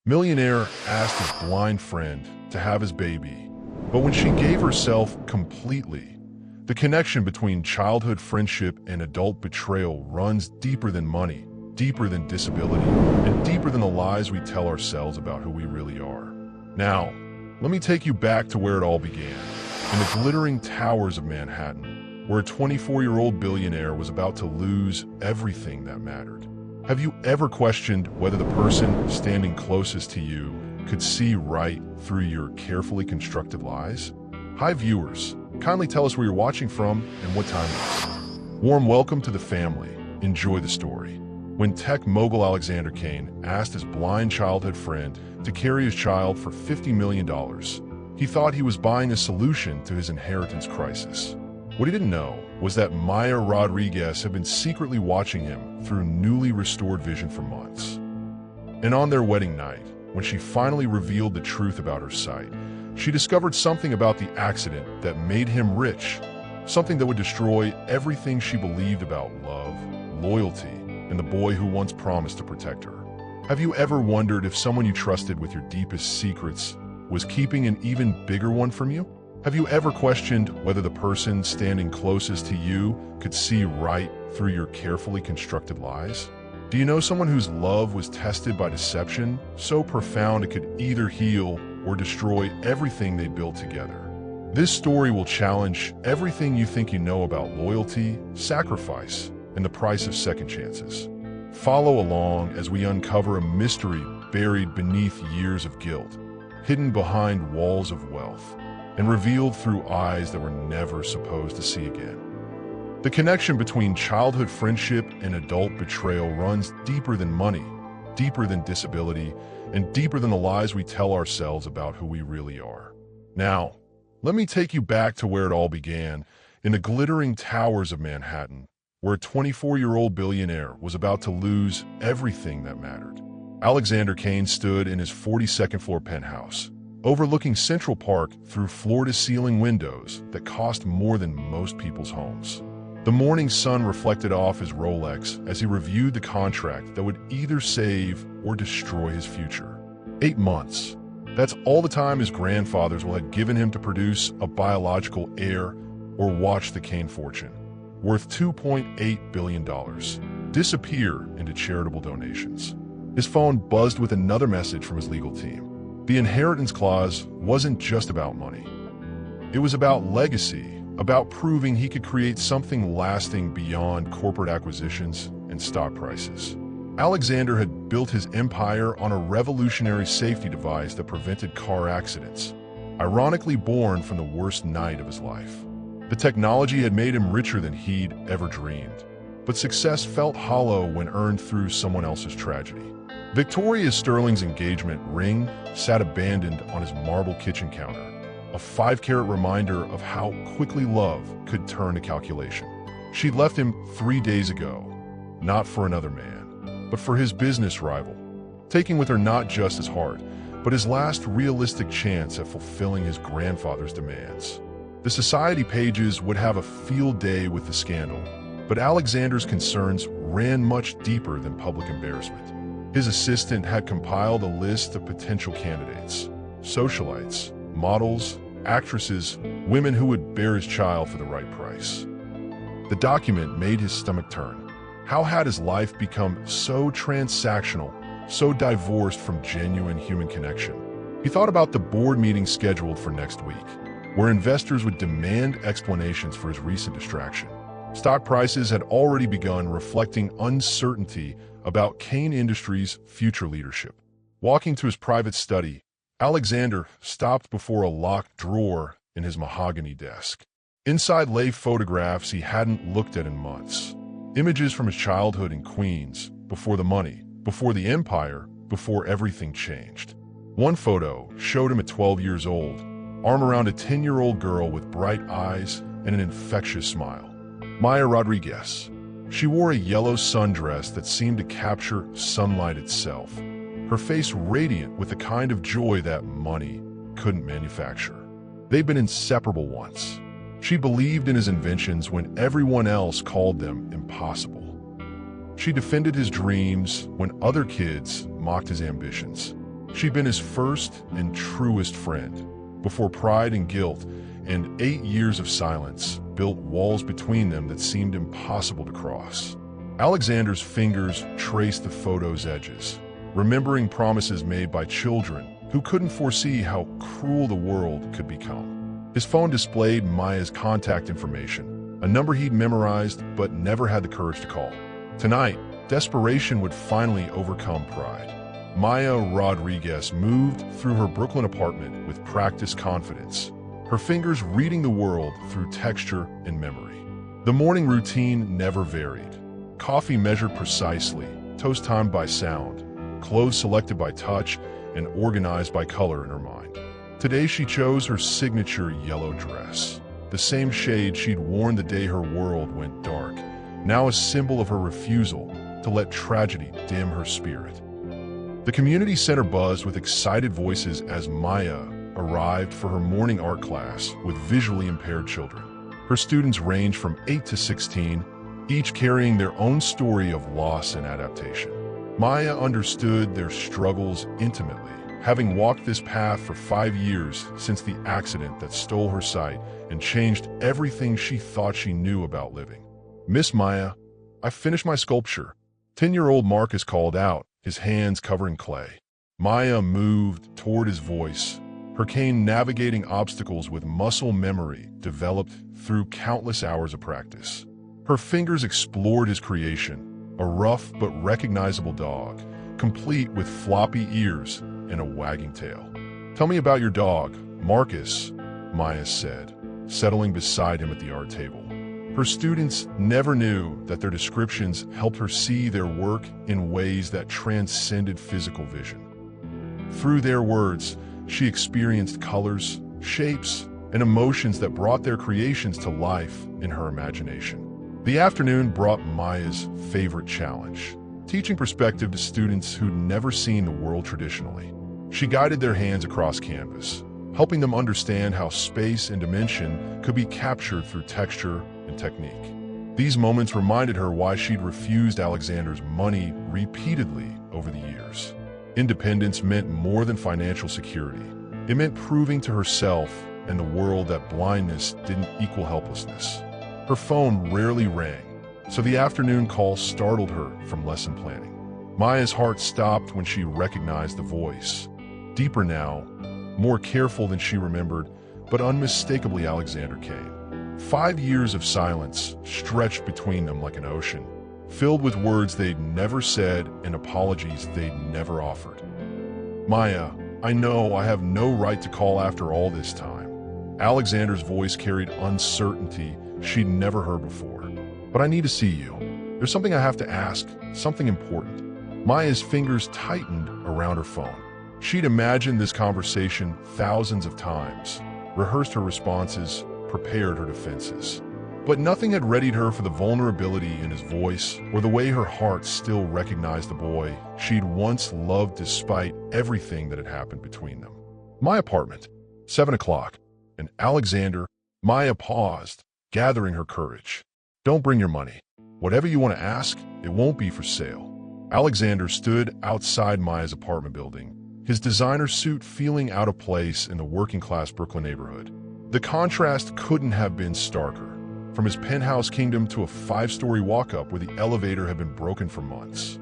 Millionaire asked his blind friend to have his baby, but when she gave herself completely, the connection between childhood friendship and adult betrayal runs deeper than money, deeper than disability, and deeper than the lies we tell ourselves about who we really are. Now, let me take you back to where it all began, in the glittering towers of Manhattan, where a 24-year-old billionaire was about to lose everything that mattered. Have you ever questioned whether the person standing closest to you could see right through your carefully constructed lies? Hi viewers, kindly tell us where you're watching from and what time it is. Warm welcome to the family. Enjoy the story. When tech mogul Alexander Kane asked his blind childhood friend to carry his child for $50 million, he thought he was buying a solution to his inheritance crisis. What he didn't know was that Maya Rodriguez had been secretly watching him through newly restored vision for months. And on their wedding night, when she finally revealed the truth about her sight, she discovered something about the accident that made him rich, something that would destroy everything she believed about love, loyalty, and the boy who once promised to protect her. Have you ever wondered if someone you trusted with your deepest secrets was keeping an even bigger one from you? Have you ever questioned whether the person standing closest to you could see right through your carefully constructed lies? Do you know someone whose love was tested by deception, so profound it could either heal or destroy everything they built together? This story will challenge everything you think you know about loyalty, sacrifice, and the price of second chances. Follow along as we uncover a mystery buried beneath years of guilt, hidden behind walls of wealth, and revealed through eyes that were never supposed to see again. The connection between childhood friendship and adult betrayal runs deeper than money, deeper than disability, and deeper than the lies we tell ourselves about who we really are. Now, let me take you back to where it all began, in the glittering towers of Manhattan, where a 24-year-old billionaire was about to lose everything that mattered. Alexander Kane stood in his 42nd floor penthouse, overlooking Central Park through floor-to-ceiling windows that cost more than most people's homes. The morning sun reflected off his Rolex as he reviewed the contract that would either save or destroy his future. 8 months. That's all the time his grandfathers will have given him to produce a biological heir or watch the Kane fortune, worth $2.8 billion, disappear into charitable donations. His phone buzzed with another message from his legal team. The inheritance clause wasn't just about money. It was about legacy, about proving he could create something lasting beyond corporate acquisitions and stock prices. Alexander had built his empire on a revolutionary safety device that prevented car accidents, ironically born from the worst night of his life. The technology had made him richer than he'd ever dreamed, but success felt hollow when earned through someone else's tragedy. Victoria Sterling's engagement ring sat abandoned on his marble kitchen counter, a 5-carat reminder of how quickly love could turn to calculation. She'd left him 3 days ago, not for another man, but for his business rival, taking with her not just his heart, but his last realistic chance at fulfilling his grandfather's demands. The society pages would have a field day with the scandal, but Alexander's concerns ran much deeper than public embarrassment. His assistant had compiled a list of potential candidates, socialites, models, actresses, women who would bear his child for the right price. The document made his stomach turn. How had his life become so transactional, so divorced from genuine human connection? He thought about the board meeting scheduled for next week, where investors would demand explanations for his recent distraction. Stock prices had already begun reflecting uncertainty about Kane Industries' future leadership. Walking to his private study, Alexander stopped before a locked drawer in his mahogany desk. Inside lay photographs he hadn't looked at in months. Images from his childhood in Queens, before the money, before the empire, before everything changed. One photo showed him at 12 years old, arm around a 10-year-old girl with bright eyes and an infectious smile. Maya Rodriguez. She wore a yellow sundress that seemed to capture sunlight itself, her face radiant with the kind of joy that money couldn't manufacture. They'd been inseparable once. She believed in his inventions when everyone else called them impossible. She defended his dreams when other kids mocked his ambitions. She'd been his first and truest friend, before pride and guilt and 8 years of silence built walls between them that seemed impossible to cross. Alexander's fingers traced the photo's edges, remembering promises made by children who couldn't foresee how cruel the world could become. His phone displayed Maya's contact information, a number he'd memorized but never had the courage to call. Tonight, desperation would finally overcome pride. Maya Rodriguez moved through her Brooklyn apartment with practiced confidence, her fingers reading the world through texture and memory. The morning routine never varied. Coffee measured precisely, toast timed by sound, clothes selected by touch, and organized by color in her mind. Today she chose her signature yellow dress, the same shade she'd worn the day her world went dark, now a symbol of her refusal to let tragedy dim her spirit. The community center buzzed with excited voices as Maya arrived for her morning art class with visually impaired children. Her students ranged from 8 to 16, each carrying their own story of loss and adaptation. Maya understood their struggles intimately, having walked this path for 5 years since the accident that stole her sight and changed everything she thought she knew about living. "Miss Maya, I finished my sculpture," 10-year-old Marcus called out, his hands covering clay. Maya moved toward his voice, her cane navigating obstacles with muscle memory developed through countless hours of practice. Her fingers explored his creation, a rough but recognizable dog, complete with floppy ears and a wagging tail. "Tell me about your dog, Marcus," Maya said, settling beside him at the art table. Her students never knew that their descriptions helped her see their work in ways that transcended physical vision. Through their words, she experienced colors, shapes, and emotions that brought their creations to life in her imagination. The afternoon brought Maya's favorite challenge, teaching perspective to students who'd never seen the world traditionally. She guided their hands across canvas, helping them understand how space and dimension could be captured through texture and technique. These moments reminded her why she'd refused Alexander's money repeatedly over the years. Independence meant more than financial security. It meant proving to herself and the world that blindness didn't equal helplessness. Her phone rarely rang, so the afternoon call startled her from lesson planning. Maya's heart stopped when she recognized the voice. Deeper now, more careful than she remembered, but unmistakably Alexander came. 5 years of silence stretched between them like an ocean, filled with words they'd never said and apologies they'd never offered. "Maya, I know I have no right to call after all this time." Alexander's voice carried uncertainty she'd never heard before. "But I need to see you. There's something I have to ask, something important." Maya's fingers tightened around her phone. She'd imagined this conversation thousands of times, rehearsed her responses, prepared her defenses. But nothing had readied her for the vulnerability in his voice or the way her heart still recognized the boy she'd once loved despite everything that had happened between them. "My apartment, 7 o'clock, and Alexander." Maya paused, gathering her courage. "Don't bring your money. Whatever you want to ask, it won't be for sale." Alexander stood outside Maya's apartment building, his designer suit feeling out of place in the working-class Brooklyn neighborhood. The contrast couldn't have been starker, from his penthouse kingdom to a 5-story walk-up where the elevator had been broken for months.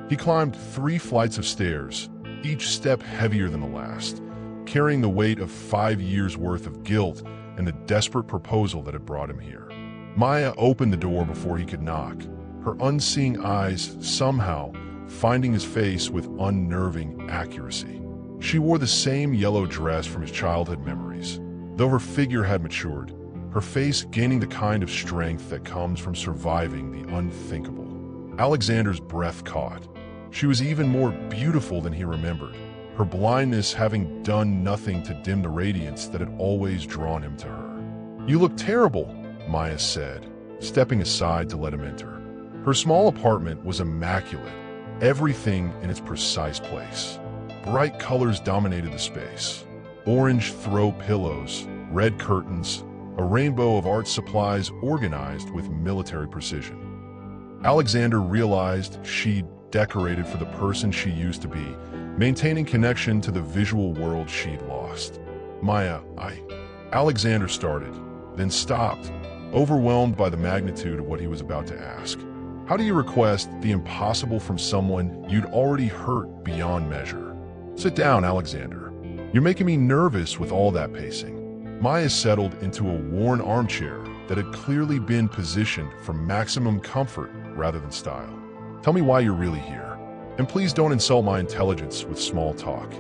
He climbed 3 flights of stairs, each step heavier than the last, carrying the weight of 5 years' worth of guilt and the desperate proposal that had brought him here. Maya opened the door before he could knock, her unseeing eyes somehow finding his face with unnerving accuracy. She wore the same yellow dress from his childhood memories, though her figure had matured, her face gaining the kind of strength that comes from surviving the unthinkable. Alexander's breath caught. She was even more beautiful than he remembered, her blindness having done nothing to dim the radiance that had always drawn him to her. "You look terrible," Maya said, stepping aside to let him enter. Her small apartment was immaculate, everything in its precise place. Bright colors dominated the space. Orange throw pillows, red curtains, a rainbow of art supplies organized with military precision. Alexander realized she'd decorated for the person she used to be, maintaining connection to the visual world she'd lost. Maya, Alexander started, then stopped, overwhelmed by the magnitude of what he was about to ask. How do you request the impossible from someone you'd already hurt beyond measure? Sit down, Alexander. You're making me nervous with all that pacing. Maya settled into a worn armchair that had clearly been positioned for maximum comfort rather than style. Tell me why you're really here. And please don't insult my intelligence with small talk.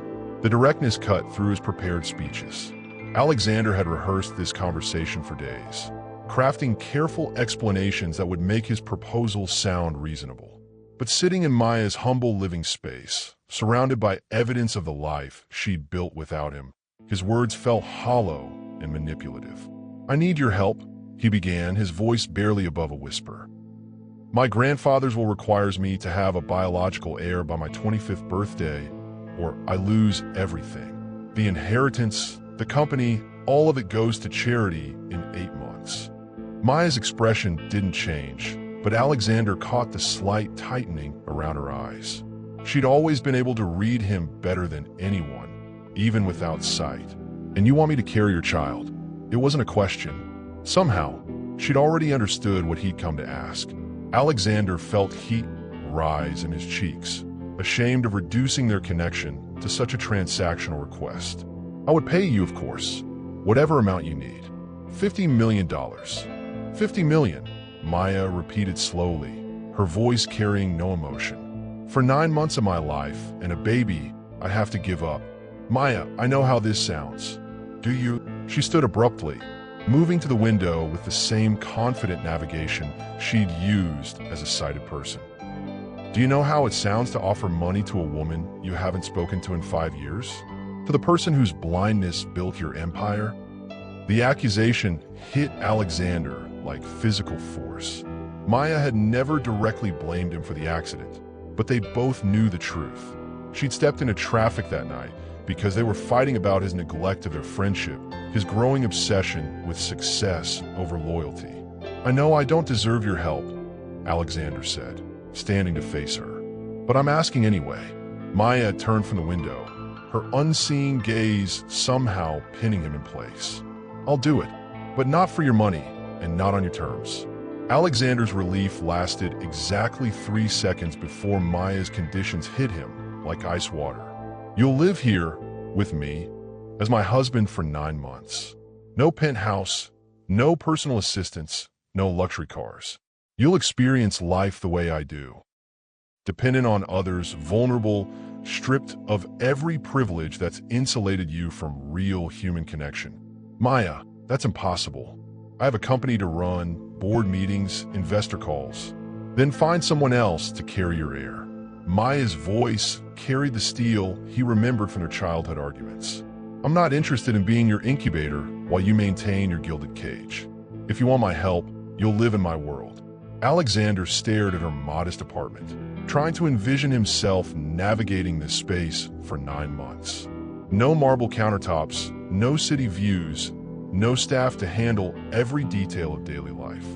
The directness cut through his prepared speeches. Alexander had rehearsed this conversation for days, crafting careful explanations that would make his proposal sound reasonable. But sitting in Maya's humble living space, surrounded by evidence of the life she'd built without him, his words felt hollow and manipulative. I need your help, he began, his voice barely above a whisper. My grandfather's will requires me to have a biological heir by my 25th birthday, or I lose everything. The inheritance, the company, all of it goes to charity in 8 months. Maya's expression didn't change, but Alexander caught the slight tightening around her eyes. She'd always been able to read him better than anyone, even without sight. And you want me to carry your child? It wasn't a question. Somehow, she'd already understood what he'd come to ask. Alexander felt heat rise in his cheeks, ashamed of reducing their connection to such a transactional request. I would pay you, of course, whatever amount you need. $50 million. $50 million, Maya repeated slowly, her voice carrying no emotion. For 9 months of my life and a baby I'd have to give up. Maya, I know how this sounds. Do you? She stood abruptly, moving to the window with the same confident navigation she'd used as a sighted person. Do you know how it sounds to offer money to a woman you haven't spoken to in 5 years? To the person whose blindness built your empire? The accusation hit Alexander like physical force. Maya had never directly blamed him for the accident, but they both knew the truth. She'd stepped into traffic that night because they were fighting about his neglect of their friendship, his growing obsession with success over loyalty. I know I don't deserve your help, Alexander said, standing to face her. But I'm asking anyway. Maya turned from the window, her unseeing gaze somehow pinning him in place. I'll do it, but not for your money and not on your terms. Alexander's relief lasted exactly 3 seconds before Maya's conditions hit him like ice water. You'll live here with me as my husband for 9 months. No penthouse, no personal assistants, no luxury cars. You'll experience life the way I do. Dependent on others, vulnerable, stripped of every privilege that's insulated you from real human connection. Maya, that's impossible. I have a company to run, board meetings, investor calls. Then find someone else to carry your heir. Maya's voice carried the steel he remembered from their childhood arguments. I'm not interested in being your incubator while you maintain your gilded cage. If you want my help, you'll live in my world. Alexander stared at her modest apartment, trying to envision himself navigating this space for 9 months. No marble countertops, no city views, no staff to handle every detail of daily life.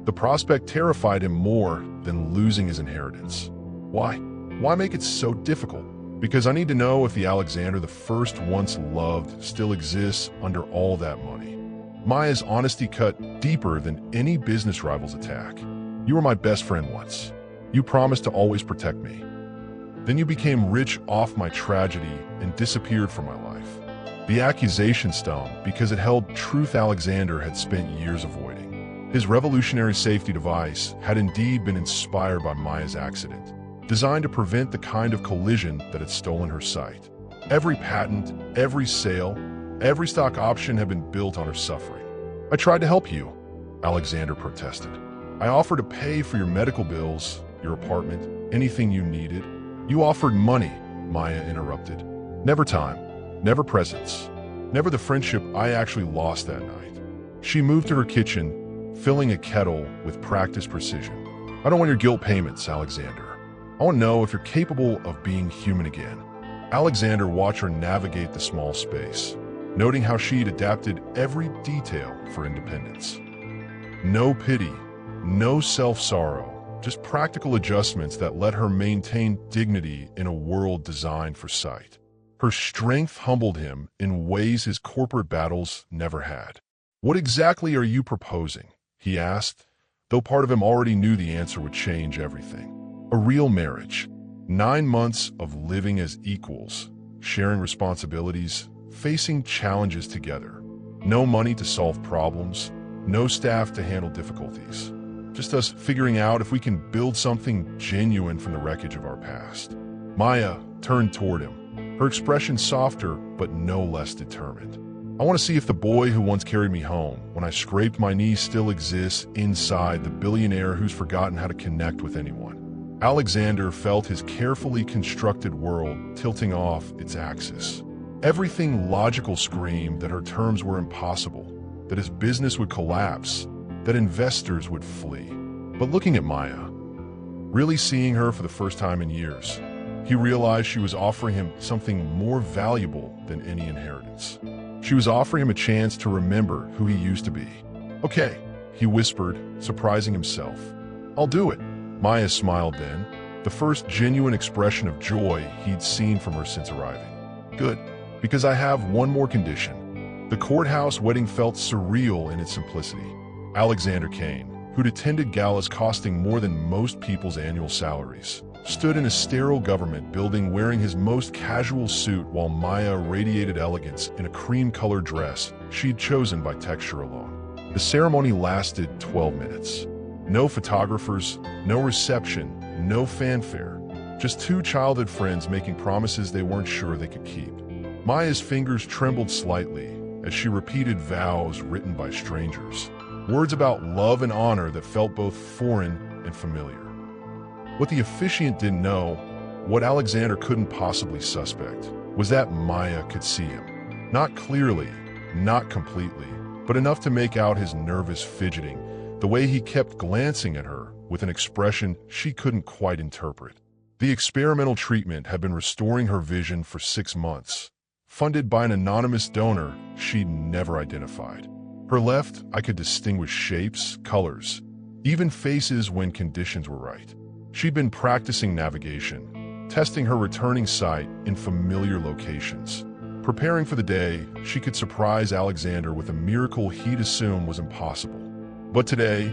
The prospect terrified him more than losing his inheritance. Why? Why make it so difficult? Because I need to know if the Alexander the first once loved still exists under all that money. Maya's honesty cut deeper than any business rival's attack. You were my best friend once. You promised to always protect me. Then you became rich off my tragedy and disappeared from my life. The accusation stung because it held truth Alexander had spent years avoiding. His revolutionary safety device had indeed been inspired by Maya's accident, designed to prevent the kind of collision that had stolen her sight. Every patent, every sale, every stock option had been built on her suffering. I tried to help you, Alexander protested. I offered to pay for your medical bills, your apartment, anything you needed. You offered money, Maya interrupted. Never time, never presents, never the friendship I actually lost that night. She moved to her kitchen, filling a kettle with practiced precision. I don't want your guilt payments, Alexander. I want to know if you're capable of being human again. Alexander watched her navigate the small space, noting how she'd adapted every detail for independence. No pity, no self-sorrow, just practical adjustments that let her maintain dignity in a world designed for sight. Her strength humbled him in ways his corporate battles never had. "What exactly are you proposing?" he asked, though part of him already knew the answer would change everything. A real marriage. 9 months of living as equals, sharing responsibilities, facing challenges together. No money to solve problems, no staff to handle difficulties. Just us figuring out if we can build something genuine from the wreckage of our past. Maya turned toward him, her expression softer but no less determined. "I want to see if the boy who once carried me home when I scraped my knee still exists inside the billionaire who's forgotten how to connect with anyone." Alexander felt his carefully constructed world tilting off its axis. Everything logical screamed that her terms were impossible, that his business would collapse, that investors would flee. But looking at Maya, really seeing her for the first time in years, he realized she was offering him something more valuable than any inheritance. She was offering him a chance to remember who he used to be. "Okay," he whispered, surprising himself. "I'll do it." Maya smiled then, the first genuine expression of joy he'd seen from her since arriving. "Good, because I have one more condition." The courthouse wedding felt surreal in its simplicity. Alexander Kane, who'd attended galas costing more than most people's annual salaries, stood in a sterile government building wearing his most casual suit while Maya radiated elegance in a cream-colored dress she'd chosen by texture alone. The ceremony lasted 12 minutes. No photographers, no reception, no fanfare. Just two childhood friends making promises they weren't sure they could keep. Maya's fingers trembled slightly as she repeated vows written by strangers. Words about love and honor that felt both foreign and familiar. What the officiant didn't know, what Alexander couldn't possibly suspect, was that Maya could see him. Not clearly, not completely, but enough to make out his nervous fidgeting, the way he kept glancing at her with an expression she couldn't quite interpret. The experimental treatment had been restoring her vision for 6 months, funded by an anonymous donor she'd never identified. Her left eye could distinguish shapes, colors, even faces when conditions were right. She'd been practicing navigation, testing her returning sight in familiar locations, preparing for the day she could surprise Alexander with a miracle he'd assume was impossible. But today,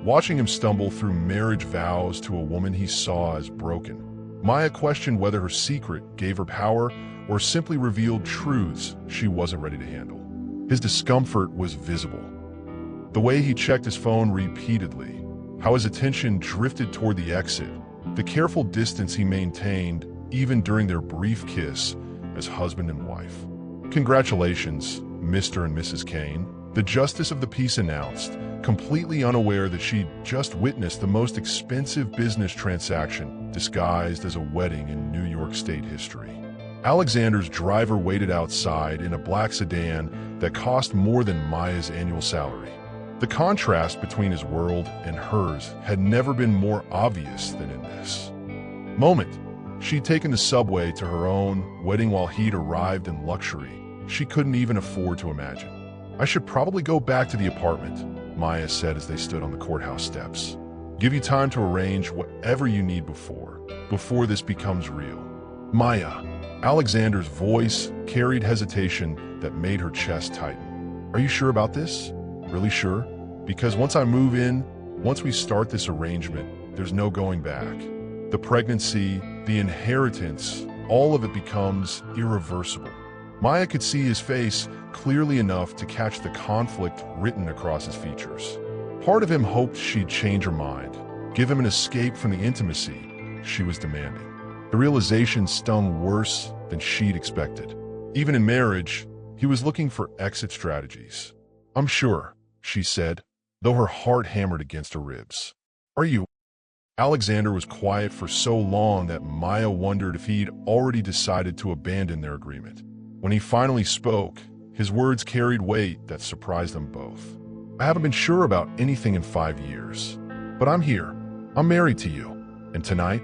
watching him stumble through marriage vows to a woman he saw as broken, Maya questioned whether her secret gave her power or simply revealed truths she wasn't ready to handle. His discomfort was visible. The way he checked his phone repeatedly, how his attention drifted toward the exit, the careful distance he maintained even during their brief kiss as husband and wife. "Congratulations, Mr. and Mrs. Kane," the justice of the peace announced, completely unaware that she'd just witnessed the most expensive business transaction disguised as a wedding in New York State history. Alexander's driver waited outside in a black sedan that cost more than Maya's annual salary. The contrast between his world and hers had never been more obvious than in this moment. She'd taken the subway to her own wedding while he'd arrived in luxury she couldn't even afford to imagine. "I should probably go back to the apartment," Maya said as they stood on the courthouse steps. "Give you time to arrange whatever you need before this becomes real." "Maya." Alexander's voice carried hesitation that made her chest tighten. "Are you sure about this? Really sure? Because once I move in, once we start this arrangement, there's no going back. The pregnancy, the inheritance, all of it becomes irreversible." Maya could see his face clearly enough to catch the conflict written across his features. Part of him hoped she'd change her mind, give him an escape from the intimacy she was demanding. The realization stung worse than she'd expected. Even in marriage, he was looking for exit strategies. "I'm sure," she said, though her heart hammered against her ribs. "Are you?" Alexander was quiet for so long that Maya wondered if he'd already decided to abandon their agreement. When he finally spoke, his words carried weight that surprised them both. "I haven't been sure about anything in 5 years, but I'm here. I'm married to you. And tonight,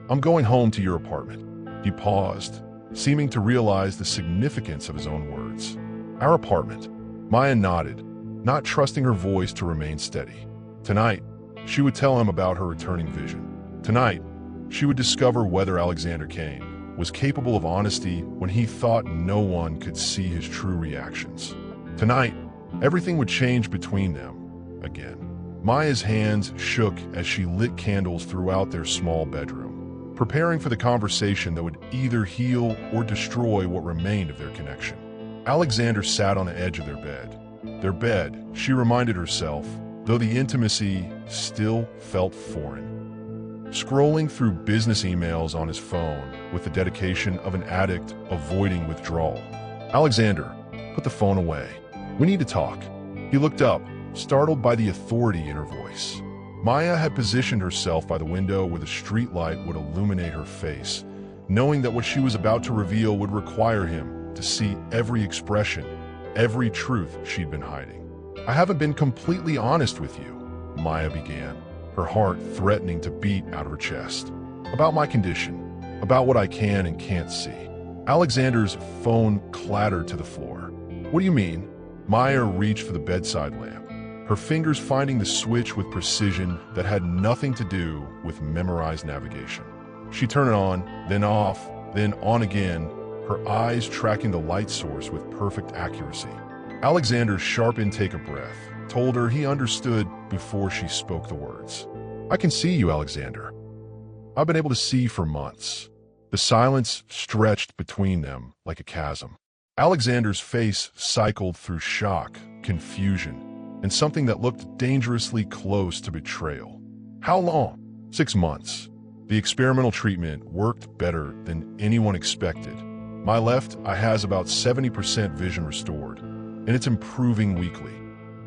I'm going home to your apartment." He paused, seeming to realize the significance of his own words. "Our apartment." Maya nodded, not trusting her voice to remain steady. "Tonight, she would tell him about her returning vision. Tonight, she would discover whether Alexander Kane was capable of honesty when he thought no one could see his true reactions. Tonight, everything would change between them again. Maya's hands shook as she lit candles throughout their small bedroom, preparing for the conversation that would either heal or destroy what remained of their connection. Alexander sat on the edge of their bed. Their bed, she reminded herself, though the intimacy still felt foreign. Scrolling through business emails on his phone with the dedication of an addict avoiding withdrawal. Alexander, put the phone away. We need to talk. He looked up, startled by the authority in her voice. Maya had positioned herself by the window where the streetlight would illuminate her face, knowing that what she was about to reveal would require him to see every expression, every truth she'd been hiding. I haven't been completely honest with you, Maya began, her heart threatening to beat out of her chest. About my condition, about what I can and can't see. Alexander's phone clattered to the floor. What do you mean? Maya reached for the bedside lamp, her fingers finding the switch with precision that had nothing to do with memorized navigation. She turned it on, then off, then on again, her eyes tracking the light source with perfect accuracy. Alexander's sharp intake of breath told her he understood before she spoke the words. I can see you, Alexander. I've been able to see for months. The silence stretched between them like a chasm. Alexander's face cycled through shock, confusion, and something that looked dangerously close to betrayal. How long? 6 months. The experimental treatment worked better than anyone expected. My left eye has about 70% vision restored, and it's improving weekly.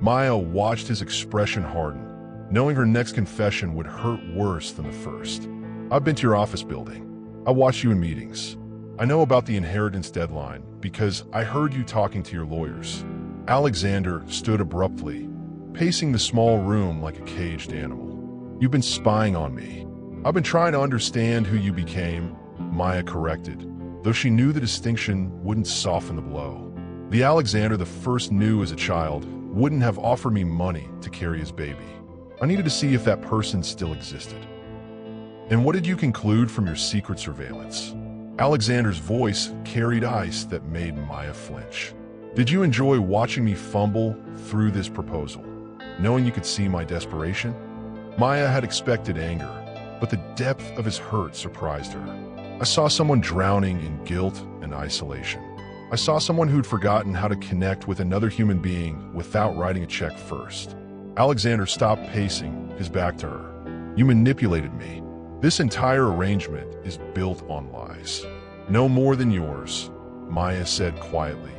Maya watched his expression harden, knowing her next confession would hurt worse than the first. I've been to your office building. I watched you in meetings. I know about the inheritance deadline because I heard you talking to your lawyers. Alexander stood abruptly, pacing the small room like a caged animal. You've been spying on me. I've been trying to understand who you became, Maya corrected, though she knew the distinction wouldn't soften the blow. The Alexander the first knew as a child wouldn't have offered me money to carry his baby. I needed to see if that person still existed. And what did you conclude from your secret surveillance? Alexander's voice carried ice that made Maya flinch. Did you enjoy watching me fumble through this proposal, knowing you could see my desperation? Maya had expected anger, but the depth of his hurt surprised her. I saw someone drowning in guilt and isolation. I saw someone who'd forgotten how to connect with another human being without writing a check first. Alexander stopped pacing, his back to her. You manipulated me. This entire arrangement is built on lies. No more than yours, Maya said quietly,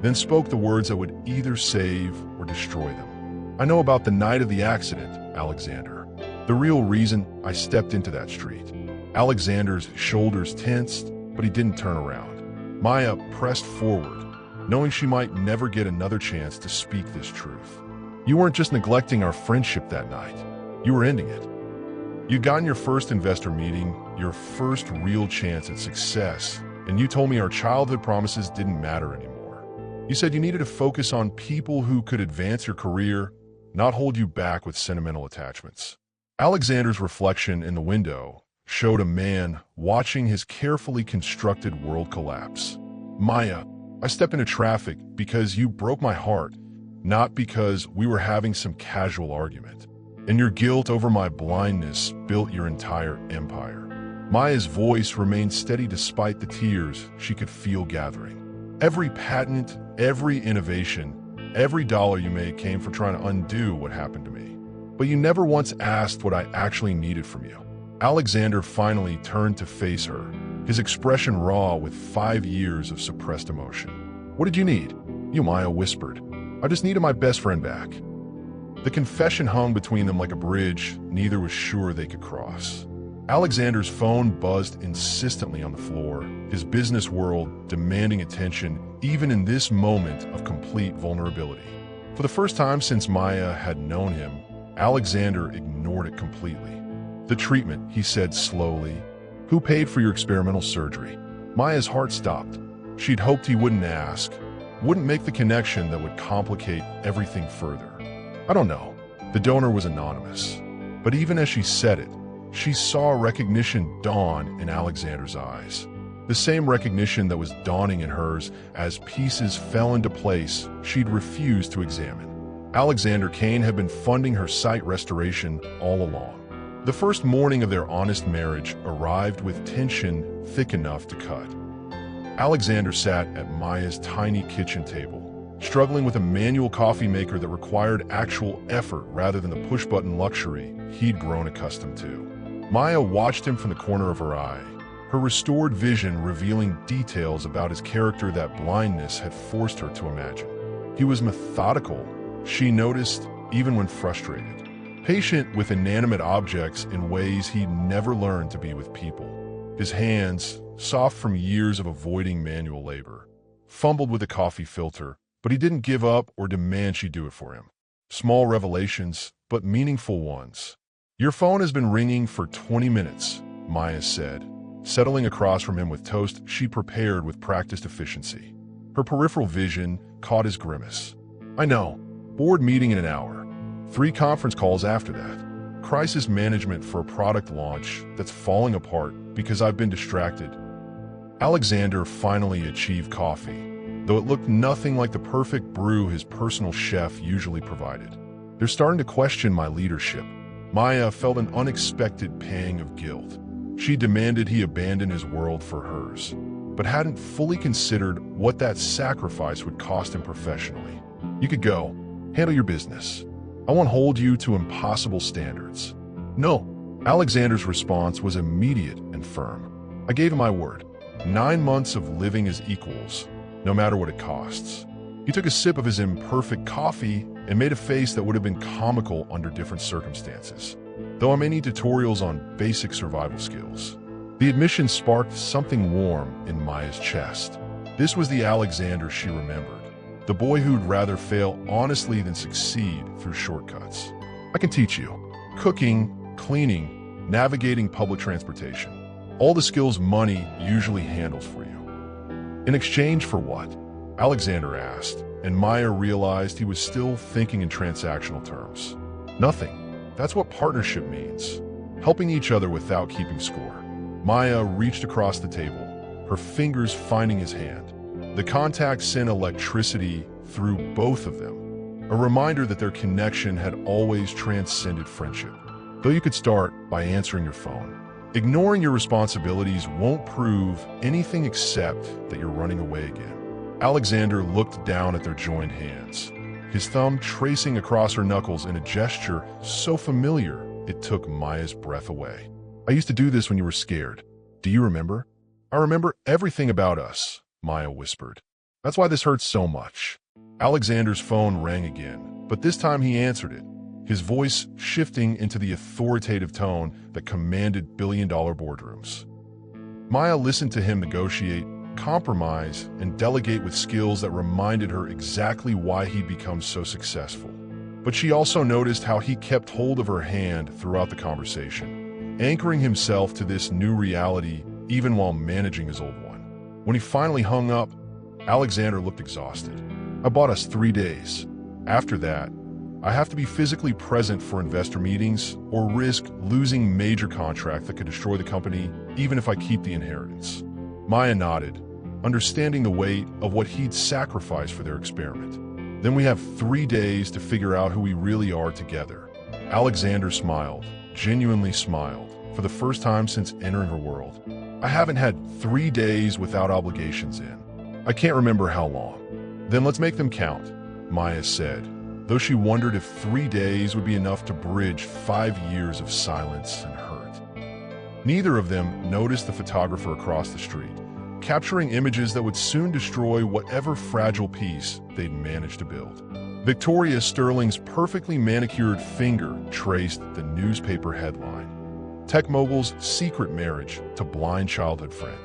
then spoke the words that would either save or destroy them. I know about the night of the accident, Alexander. The real reason I stepped into that street. Alexander's shoulders tensed, but he didn't turn around. Maya pressed forward, knowing she might never get another chance to speak this truth. You weren't just neglecting our friendship that night. You were ending it. You'd gotten your first investor meeting, your first real chance at success, and you told me our childhood promises didn't matter anymore. You said you needed to focus on people who could advance your career, not hold you back with sentimental attachments. Alexander's reflection in the window showed a man watching his carefully constructed world collapse. Maya, I stepped into traffic because you broke my heart, not because we were having some casual argument. And your guilt over my blindness built your entire empire. Maya's voice remained steady despite the tears she could feel gathering. Every patent, every innovation, every dollar you made came from trying to undo what happened to me. But you never once asked what I actually needed from you. Alexander finally turned to face her, his expression raw with 5 years of suppressed emotion. What did you need? You, Maya whispered. I just needed my best friend back. The confession hung between them like a bridge neither was sure they could cross. Alexander's phone buzzed insistently on the floor, his business world demanding attention even in this moment of complete vulnerability. For the first time since Maya had known him, Alexander ignored it completely. The treatment, he said slowly. Who paid for your experimental surgery? Maya's heart stopped. She'd hoped he wouldn't ask, wouldn't make the connection that would complicate everything further. I don't know. The donor was anonymous. But even as she said it, she saw recognition dawn in Alexander's eyes. The same recognition that was dawning in hers as pieces fell into place she'd refused to examine. Alexander Kane had been funding her site restoration all along. The first morning of their honest marriage arrived with tension thick enough to cut. Alexander sat at Maya's tiny kitchen table, struggling with a manual coffee maker that required actual effort rather than the push-button luxury he'd grown accustomed to. Maya watched him from the corner of her eye, her restored vision revealing details about his character that blindness had forced her to imagine. He was methodical, she noticed, even when frustrated. Patient with inanimate objects in ways he'd never learned to be with people. His hands, soft from years of avoiding manual labor, fumbled with the coffee filter, but he didn't give up or demand she do it for him. Small revelations, but meaningful ones. "Your phone has been ringing for 20 minutes, Maya said, settling across from him with toast she prepared with practiced efficiency. Her peripheral vision caught his grimace. "I know. Board meeting in an hour. 3 conference calls after that. Crisis management for a product launch that's falling apart because I've been distracted." Alexander finally achieved coffee, though it looked nothing like the perfect brew his personal chef usually provided. "They're starting to question my leadership." Maya felt an unexpected pang of guilt. She demanded he abandon his world for hers, but hadn't fully considered what that sacrifice would cost him professionally. "You could go. Handle your business. I won't hold you to impossible standards." "No." Alexander's response was immediate and firm. "I gave him my word. 9 months of living as equals, no matter what it costs." He took a sip of his imperfect coffee and made a face that would have been comical under different circumstances. "Though I may need tutorials on basic survival skills." The admission sparked something warm in Maya's chest. This was the Alexander she remembered. The boy who'd rather fail honestly than succeed through shortcuts. "I can teach you. Cooking, cleaning, navigating public transportation. All the skills money usually handles for you." "In exchange for what?" Alexander asked, and Maya realized he was still thinking in transactional terms. "Nothing. That's what partnership means. Helping each other without keeping score." Maya reached across the table, her fingers finding his hand. The contact sent electricity through both of them, a reminder that their connection had always transcended friendship. "Though you could start by answering your phone. Ignoring your responsibilities won't prove anything except that you're running away again." Alexander looked down at their joined hands, his thumb tracing across her knuckles in a gesture so familiar it took Maya's breath away. "I used to do this when you were scared. Do you remember?" "I remember everything about us," Maya whispered. "That's why this hurts so much." Alexander's phone rang again, but this time he answered it, his voice shifting into the authoritative tone that commanded billion-dollar boardrooms. Maya listened to him negotiate, compromise, and delegate with skills that reminded her exactly why he'd become so successful. But she also noticed how he kept hold of her hand throughout the conversation, anchoring himself to this new reality even while managing his old one. When he finally hung up, Alexander looked exhausted. "I bought us 3 days. After that, I have to be physically present for investor meetings or risk losing major contract that could destroy the company even if I keep the inheritance." Maya nodded, understanding the weight of what he'd sacrificed for their experiment. "Then we have 3 days to figure out who we really are together." Alexander smiled, genuinely smiled, for the first time since entering her world. "I haven't had 3 days without obligations in. I can't remember how long." "Then let's make them count," Maya said, though she wondered if 3 days would be enough to bridge 5 years of silence and hurt. Neither of them noticed the photographer across the street, capturing images that would soon destroy whatever fragile piece they'd managed to build. Victoria Sterling's perfectly manicured finger traced the newspaper headline, "Tech mogul's secret marriage to blind childhood friend."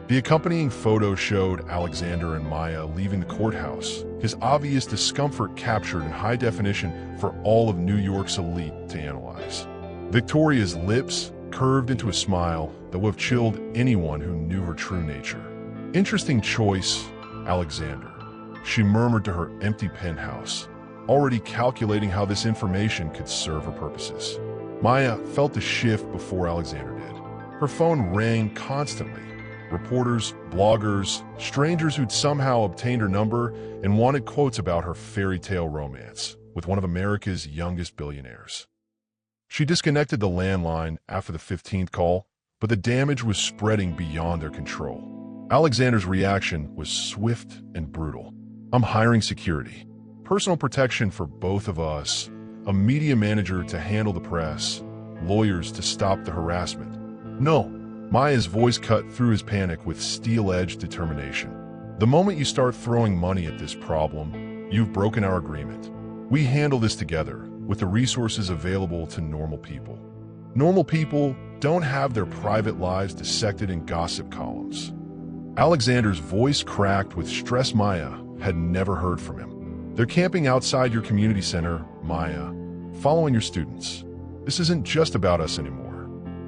The accompanying photo showed Alexander and Maya leaving the courthouse, his obvious discomfort captured in high definition for all of New York's elite to analyze. Victoria's lips curved into a smile that would have chilled anyone who knew her true nature. "Interesting choice, Alexander," she murmured to her empty penthouse, already calculating how this information could serve her purposes. Maya felt the shift before Alexander did. Her phone rang constantly. Reporters, bloggers, strangers who'd somehow obtained her number and wanted quotes about her fairy tale romance with one of America's youngest billionaires. She disconnected the landline after the 15th call, but the damage was spreading beyond their control. Alexander's reaction was swift and brutal. "I'm hiring security. Personal protection for both of us, a media manager to handle the press, lawyers to stop the harassment." "No." Maya's voice cut through his panic with steel-edged determination. "The moment you start throwing money at this problem, you've broken our agreement. We handle this together, with the resources available to normal people. Normal people don't have their private lives dissected in gossip columns." Alexander's voice cracked with stress Maya had never heard from him. "They're camping outside your community center, Maya, following your students. This isn't just about us anymore."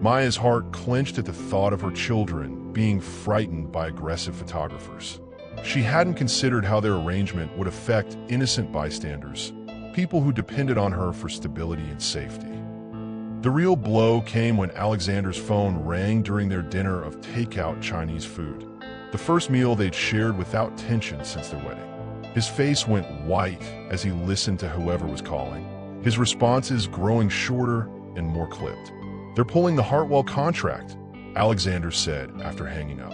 Maya's heart clenched at the thought of her children being frightened by aggressive photographers. She hadn't considered how their arrangement would affect innocent bystanders, people who depended on her for stability and safety. The real blow came when Alexander's phone rang during their dinner of takeout Chinese food, the first meal they'd shared without tension since their wedding. His face went white as he listened to whoever was calling, his responses growing shorter and more clipped. "They're pulling the Hartwell contract," Alexander said after hanging up.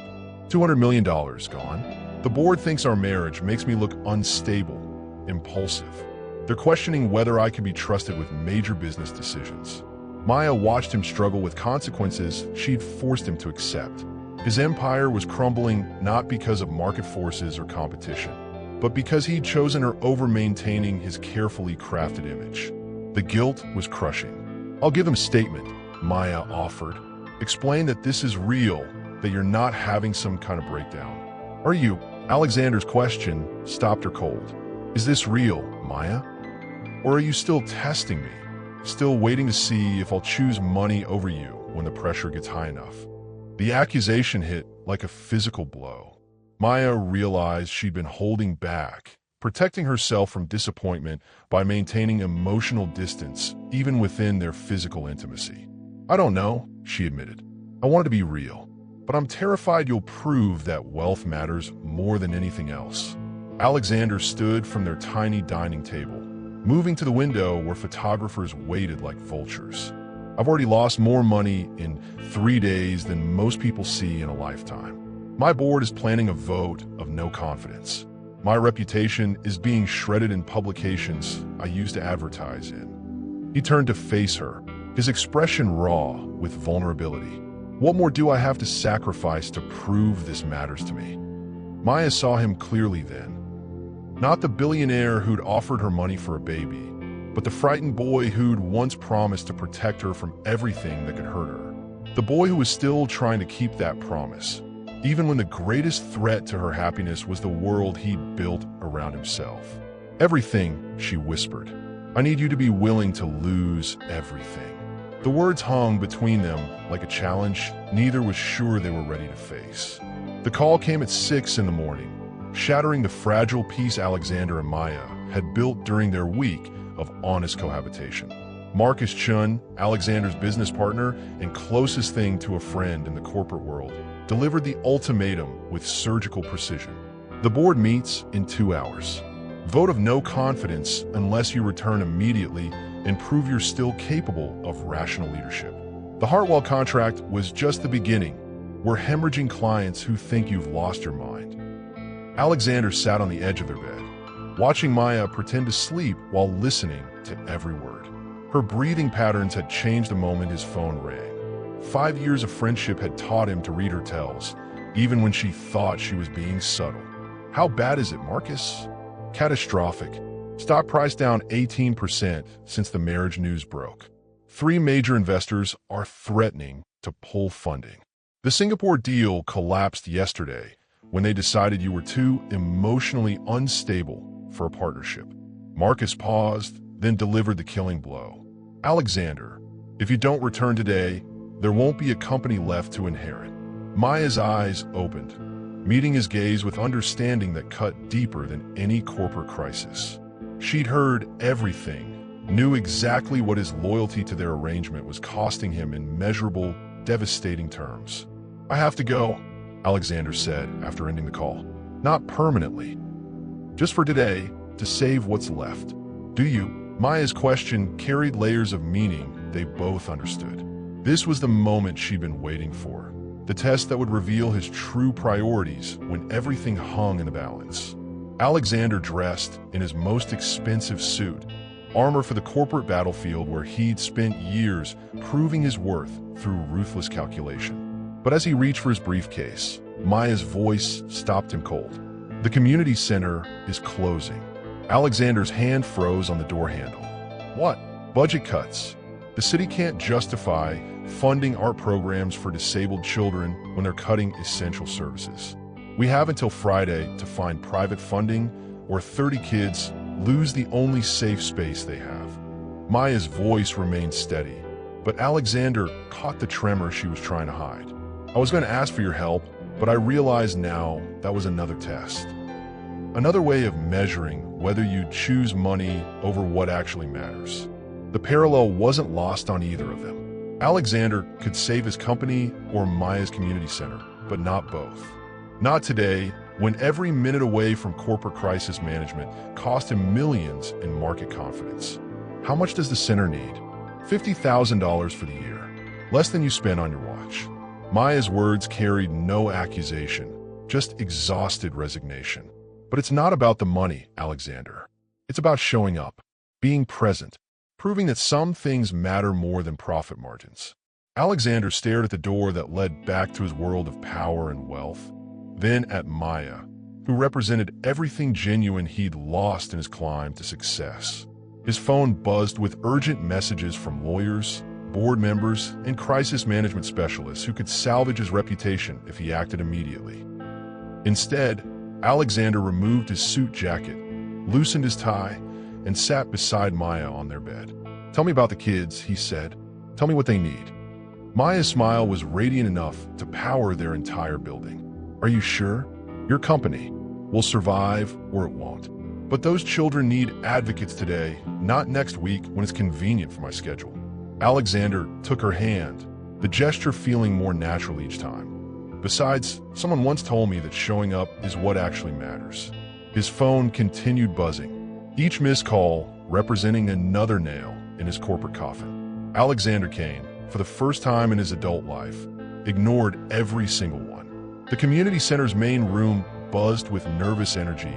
$200 million gone. "The board thinks our marriage makes me look unstable, impulsive. They're questioning whether I can be trusted with major business decisions." Maya watched him struggle with consequences she'd forced him to accept. His empire was crumbling not because of market forces or competition, but because he'd chosen her over maintaining his carefully crafted image. The guilt was crushing. "I'll give them a statement," Maya offered. "Explain that this is real, that you're not having some kind of breakdown." "Are you?" Alexander's question stopped her cold. "Is this real, Maya? Or are you still testing me? Still waiting to see if I'll choose money over you when the pressure gets high enough?" The accusation hit like a physical blow. Maya realized she'd been holding back, protecting herself from disappointment by maintaining emotional distance even within their physical intimacy. "I don't know," she admitted. "I want it to be real, but I'm terrified you'll prove that wealth matters more than anything else." Alexander stood from their tiny dining table, moving to the window where photographers waited like vultures. "I've already lost more money in 3 days than most people see in a lifetime. My board is planning a vote of no confidence. My reputation is being shredded in publications I used to advertise in." He turned to face her, his expression raw with vulnerability. "What more do I have to sacrifice to prove this matters to me?" Maya saw him clearly then. Not the billionaire who'd offered her money for a baby, but the frightened boy who'd once promised to protect her from everything that could hurt her. The boy who was still trying to keep that promise, even when the greatest threat to her happiness was the world he'd built around himself. "Everything," she whispered. "I need you to be willing to lose everything." The words hung between them like a challenge neither was sure they were ready to face. The call came at 6 in the morning, shattering the fragile peace Alexander and Maya had built during their week of honest cohabitation. Marcus Chun, Alexander's business partner and closest thing to a friend in the corporate world, delivered the ultimatum with surgical precision. "The board meets in 2 hours. Vote of no confidence unless you return immediately and prove you're still capable of rational leadership." The Hartwell contract was just the beginning. We're hemorrhaging clients who think you've lost your mind. Alexander sat on the edge of their bed, watching Maya pretend to sleep while listening to every word. Her breathing patterns had changed the moment his phone rang. 5 years of friendship had taught him to read her tells, even when she thought she was being subtle. "How bad is it, Marcus?" "Catastrophic. Stock price down 18% since the marriage news broke. 3 major investors are threatening to pull funding. The Singapore deal collapsed yesterday when they decided you were too emotionally unstable for a partnership." Marcus paused, then delivered the killing blow. "Alexander, if you don't return today, there won't be a company left to inherit." Maya's eyes opened, meeting his gaze with understanding that cut deeper than any corporate crisis. She'd heard everything, knew exactly what his loyalty to their arrangement was costing him in measurable, devastating terms. "I have to go," Alexander said after ending the call. "Not permanently. Just for today, to save what's left." "Do you?" Maya's question carried layers of meaning they both understood. This was the moment she'd been waiting for, the test that would reveal his true priorities when everything hung in the balance. Alexander dressed in his most expensive suit, armor for the corporate battlefield where he'd spent years proving his worth through ruthless calculation. But as he reached for his briefcase, Maya's voice stopped him cold. "The community center is closing." Alexander's hand froze on the door handle. "What? Budget cuts? The city can't justify funding art programs for disabled children when they're cutting essential services. We have until Friday to find private funding, or 30 kids lose the only safe space they have." Maya's voice remained steady, but Alexander caught the tremor she was trying to hide. "I was going to ask for your help, but I realize now that was another test. Another way of measuring whether you'd choose money over what actually matters." The parallel wasn't lost on either of them. Alexander could save his company or Maya's community center, but not both. Not today, when every minute away from corporate crisis management cost him millions in market confidence. How much does the center need? $50,000 for the year. Less than you spend on your watch. Maya's words carried no accusation, just exhausted resignation. "But it's not about the money, Alexander. It's about showing up, being present, proving that some things matter more than profit margins." Alexander stared at the door that led back to his world of power and wealth, then at Maya, who represented everything genuine he'd lost in his climb to success. His phone buzzed with urgent messages from lawyers, board members, and crisis management specialists who could salvage his reputation if he acted immediately. Instead, Alexander removed his suit jacket, loosened his tie, and sat beside Maya on their bed. "Tell me about the kids," he said. "Tell me what they need." Maya's smile was radiant enough to power their entire building. "Are you sure? Your company will survive or it won't. But those children need advocates today, not next week when it's convenient for my schedule." Alexander took her hand, the gesture feeling more natural each time. "Besides, someone once told me that showing up is what actually matters." His phone continued buzzing, each missed call representing another nail in his corporate coffin. Alexander Kane, for the first time in his adult life, ignored every single one. The community center's main room buzzed with nervous energy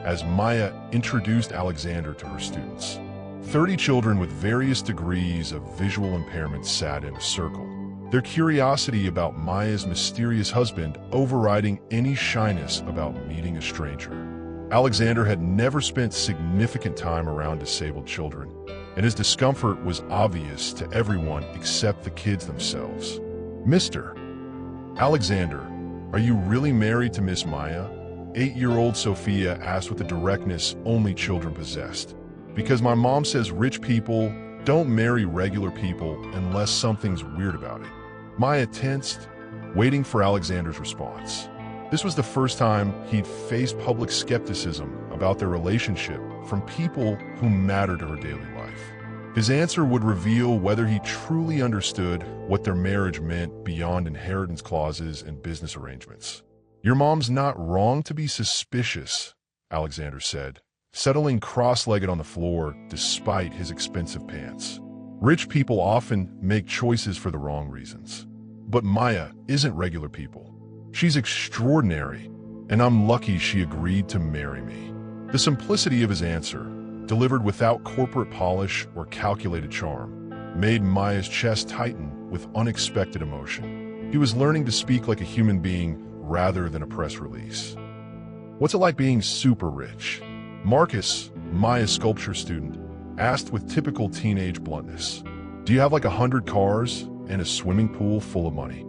as Maya introduced Alexander to her students. 30 children with various degrees of visual impairment sat in a circle, their curiosity about Maya's mysterious husband overriding any shyness about meeting a stranger. Alexander had never spent significant time around disabled children, and his discomfort was obvious to everyone except the kids themselves. "Mr. Alexander, are you really married to Miss Maya?" 8-year-old Sophia asked with the directness only children possessed. "Because my mom says rich people don't marry regular people unless something's weird about it." Maya tensed, waiting for Alexander's response. This was the first time he'd faced public skepticism about their relationship from people who mattered to her daily life. His answer would reveal whether he truly understood what their marriage meant beyond inheritance clauses and business arrangements. "Your mom's not wrong to be suspicious," Alexander said, settling cross-legged on the floor despite his expensive pants. "Rich people often make choices for the wrong reasons. But Maya isn't regular people. She's extraordinary, and I'm lucky she agreed to marry me." The simplicity of his answer, delivered without corporate polish or calculated charm, made Maya's chest tighten with unexpected emotion. He was learning to speak like a human being rather than a press release. "What's it like being super rich?" Marcus, Maya's sculpture student, asked with typical teenage bluntness. "Do you have like 100 cars and a swimming pool full of money?"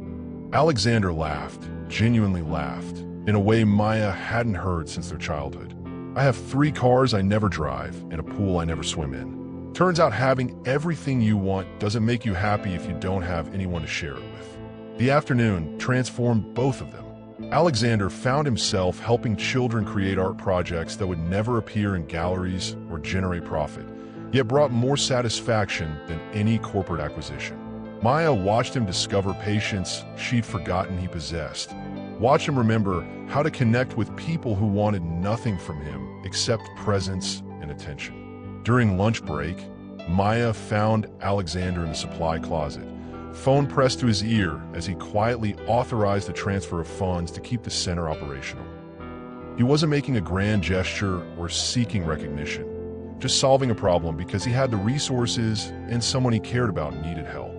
Alexander laughed, genuinely laughed, in a way Maya hadn't heard since their childhood. "I have 3 cars I never drive and a pool I never swim in. Turns out having everything you want doesn't make you happy if you don't have anyone to share it with." The afternoon transformed both of them. Alexander found himself helping children create art projects that would never appear in galleries or generate profit, yet brought more satisfaction than any corporate acquisition. Maya watched him discover patience she'd forgotten he possessed. Watch him remember how to connect with people who wanted nothing from him except presence and attention. During lunch break, Maya found Alexander in the supply closet, phone pressed to his ear as he quietly authorized the transfer of funds to keep the center operational. He wasn't making a grand gesture or seeking recognition, just solving a problem because he had the resources and someone he cared about needed help.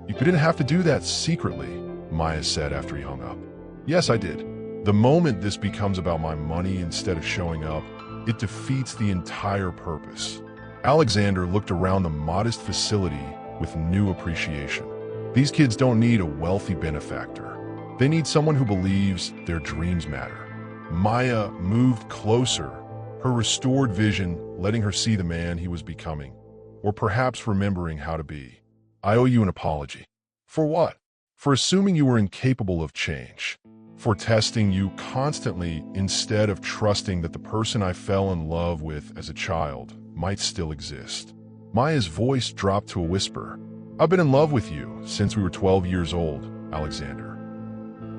"You didn't have to do that secretly," Maya said after he hung up. "Yes, I did. The moment this becomes about my money instead of showing up, it defeats the entire purpose." Alexander looked around the modest facility with new appreciation. These kids don't need a wealthy benefactor. They need someone who believes their dreams matter. Maya moved closer, her restored vision letting her see the man he was becoming, or perhaps remembering how to be. "I owe you an apology." "For what?" "For assuming you were incapable of change. For testing you constantly instead of trusting that the person I fell in love with as a child might still exist." Maya's voice dropped to a whisper. "I've been in love with you since we were 12 years old, Alexander.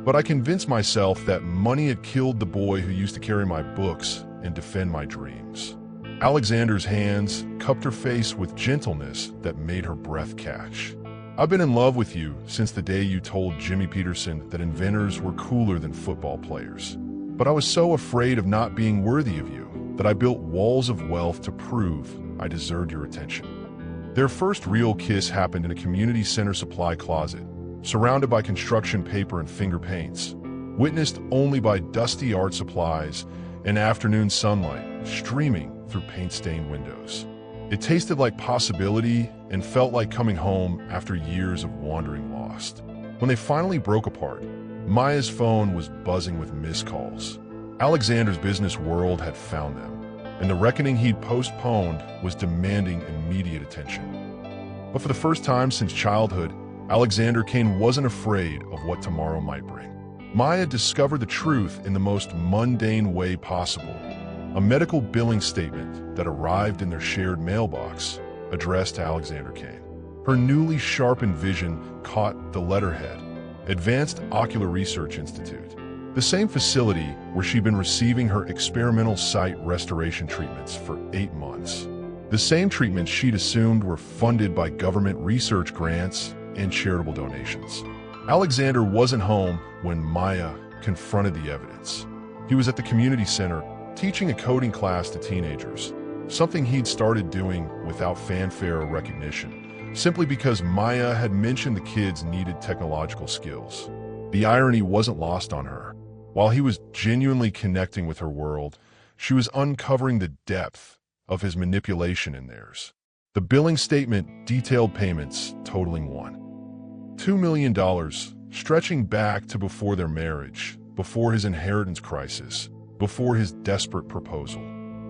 But I convinced myself that money had killed the boy who used to carry my books and defend my dreams." Alexander's hands cupped her face with gentleness that made her breath catch. "I've been in love with you since the day you told Jimmy Peterson that inventors were cooler than football players. But I was so afraid of not being worthy of you that I built walls of wealth to prove I deserved your attention." Their first real kiss happened in a community center supply closet, surrounded by construction paper and finger paints, witnessed only by dusty art supplies and afternoon sunlight streaming through paint-stained windows. It tasted like possibility and felt like coming home after years of wandering lost. When they finally broke apart, Maya's phone was buzzing with missed calls. Alexander's business world had found them, and the reckoning he'd postponed was demanding immediate attention. But for the first time since childhood, Alexander Kane wasn't afraid of what tomorrow might bring. Maya discovered the truth in the most mundane way possible. A medical billing statement that arrived in their shared mailbox, addressed to Alexander Kane. Her newly sharpened vision caught the letterhead, Advanced Ocular Research Institute, the same facility where she'd been receiving her experimental sight restoration treatments for 8 months. The same treatments she'd assumed were funded by government research grants and charitable donations. Alexander wasn't home when Maya confronted the evidence. He was at the community center teaching a coding class to teenagers, something he'd started doing without fanfare or recognition, simply because Maya had mentioned the kids needed technological skills. The irony wasn't lost on her. While he was genuinely connecting with her world, she was uncovering the depth of his manipulation in theirs. The billing statement detailed payments totaling $2 million, stretching back to before their marriage, before his inheritance crisis, before his desperate proposal.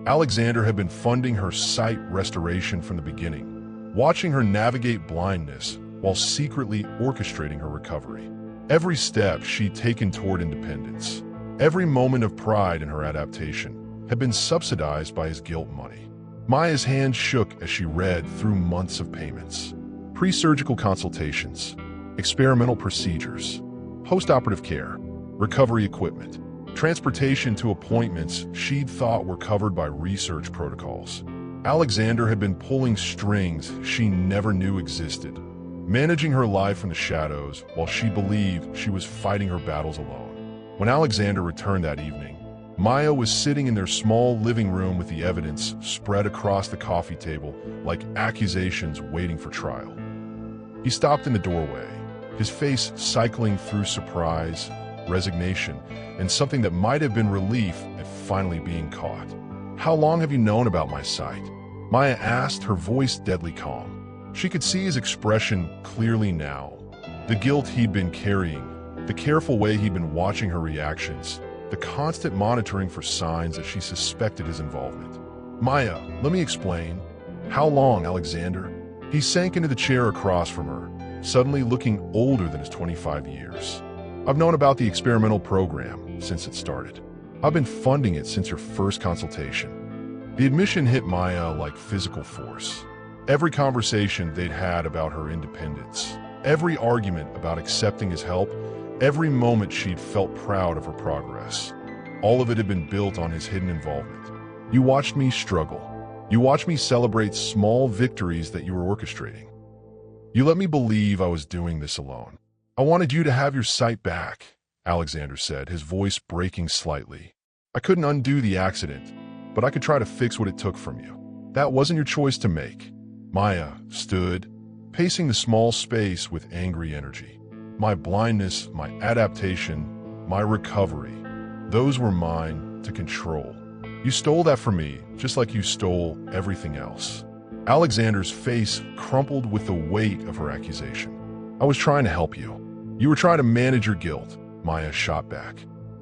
Alexander had been funding her sight restoration from the beginning, watching her navigate blindness while secretly orchestrating her recovery. Every step she'd taken toward independence, every moment of pride in her adaptation, had been subsidized by his guilt money. Maya's hand shook as she read through months of payments. Pre-surgical consultations, experimental procedures, post-operative care, recovery equipment, transportation to appointments she'd thought were covered by research protocols. Alexander had been pulling strings she never knew existed, managing her life from the shadows while she believed she was fighting her battles alone. When Alexander returned that evening, Maya was sitting in their small living room with the evidence spread across the coffee table like accusations waiting for trial. He stopped in the doorway, his face cycling through surprise, resignation, and something that might have been relief at finally being caught. "How long have you known about my sight?" Maya asked, her voice deadly calm. She could see his expression clearly now. The guilt he'd been carrying, the careful way he'd been watching her reactions, the constant monitoring for signs that she suspected his involvement. "Maya, let me explain." "How long, Alexander?" He sank into the chair across from her, suddenly looking older than his 25 years. "I've known about the experimental program since it started. I've been funding it since your first consultation." The admission hit Maya like physical force. Every conversation they'd had about her independence, every argument about accepting his help, every moment she'd felt proud of her progress. All of it had been built on his hidden involvement. You watched me struggle. You watched me celebrate small victories that you were orchestrating. You let me believe I was doing this alone. I wanted you to have your sight back, Alexander said, his voice breaking slightly. I couldn't undo the accident, but I could try to fix what it took from you. That wasn't your choice to make. Maya stood, pacing the small space with angry energy. My blindness, my adaptation, my recovery, those were mine to control. You stole that from me, just like you stole everything else. Alexander's face crumpled with the weight of her accusation. I was trying to help you. You were trying to manage your guilt, Maya shot back.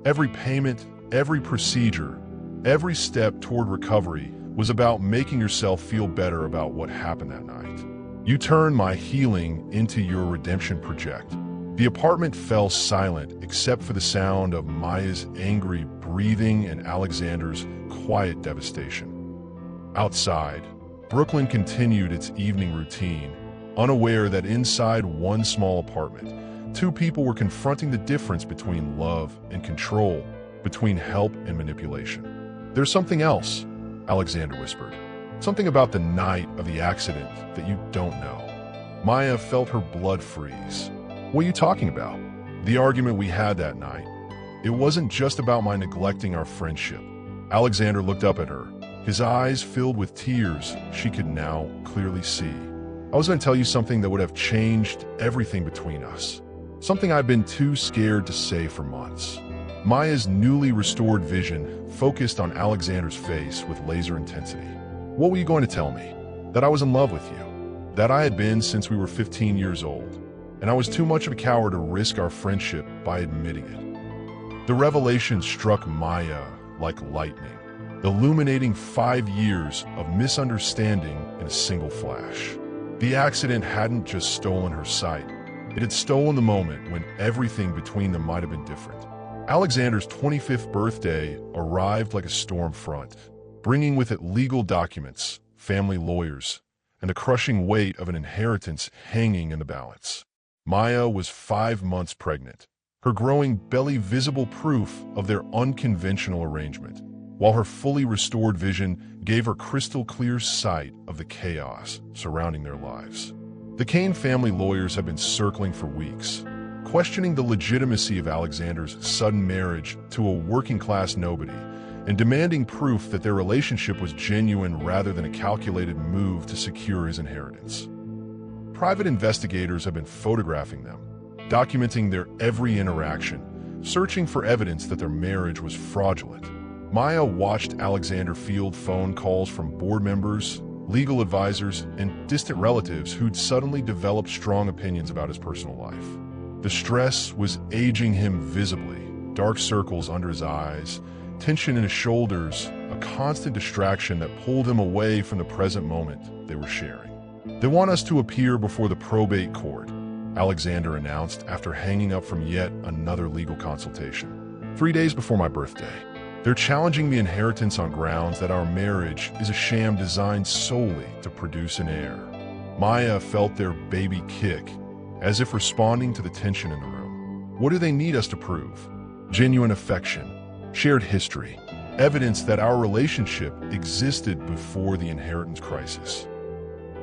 Every payment, every procedure, every step toward recovery was about making yourself feel better about what happened that night. You turned my healing into your redemption project. The apartment fell silent except for the sound of Maya's angry breathing and Alexander's quiet devastation. Outside, Brooklyn continued its evening routine, unaware that inside one small apartment, two people were confronting the difference between love and control, between help and manipulation. There's something else, Alexander whispered. Something about the night of the accident that you don't know. Maya felt her blood freeze. What are you talking about? The argument we had that night. It wasn't just about my neglecting our friendship. Alexander looked up at her, his eyes filled with tears she could now clearly see. I was going to tell you something that would have changed everything between us. Something I've been too scared to say for months. Maya's newly restored vision focused on Alexander's face with laser intensity. What were you going to tell me? That I was in love with you. That I had been since we were 15 years old. And I was too much of a coward to risk our friendship by admitting it. The revelation struck Maya like lightning, illuminating 5 years of misunderstanding in a single flash. The accident hadn't just stolen her sight. It had stolen the moment when everything between them might have been different. Alexander's 25th birthday arrived like a storm front, bringing with it legal documents, family lawyers, and the crushing weight of an inheritance hanging in the balance. Maya was 5 months pregnant, her growing belly visible proof of their unconventional arrangement, while her fully restored vision gave her crystal clear sight of the chaos surrounding their lives. The Kane family lawyers had been circling for weeks, questioning the legitimacy of Alexander's sudden marriage to a working-class nobody and demanding proof that their relationship was genuine rather than a calculated move to secure his inheritance. Private investigators have been photographing them, documenting their every interaction, searching for evidence that their marriage was fraudulent. Maya watched Alexander field phone calls from board members, legal advisors, and distant relatives who'd suddenly developed strong opinions about his personal life. The stress was aging him visibly, dark circles under his eyes, tension in his shoulders, a constant distraction that pulled him away from the present moment they were sharing. They want us to appear before the probate court, Alexander announced after hanging up from yet another legal consultation. 3 days before my birthday. They're challenging the inheritance on grounds that our marriage is a sham designed solely to produce an heir. Maya felt their baby kick, as if responding to the tension in the room. What do they need us to prove? Genuine affection, shared history, evidence that our relationship existed before the inheritance crisis.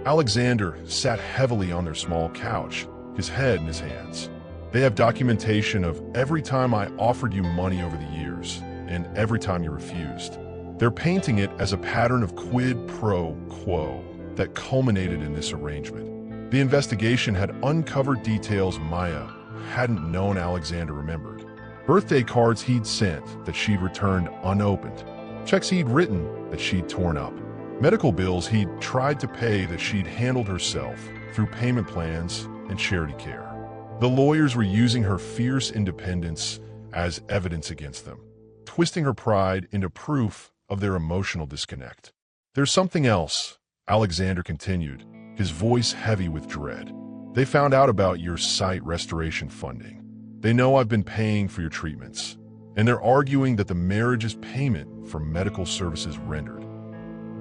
Alexander sat heavily on their small couch, his head in his hands. They have documentation of every time I offered you money over the years, and every time you refused. They're painting it as a pattern of quid pro quo that culminated in this arrangement. The investigation had uncovered details Maya hadn't known Alexander remembered. Birthday cards he'd sent that she'd returned unopened. Checks he'd written that she'd torn up. Medical bills he'd tried to pay that she'd handled herself through payment plans and charity care. The lawyers were using her fierce independence as evidence against them, twisting her pride into proof of their emotional disconnect. There's something else, Alexander continued, his voice heavy with dread. They found out about your sight restoration funding. They know I've been paying for your treatments, and they're arguing that the marriage is payment for medical services rendered.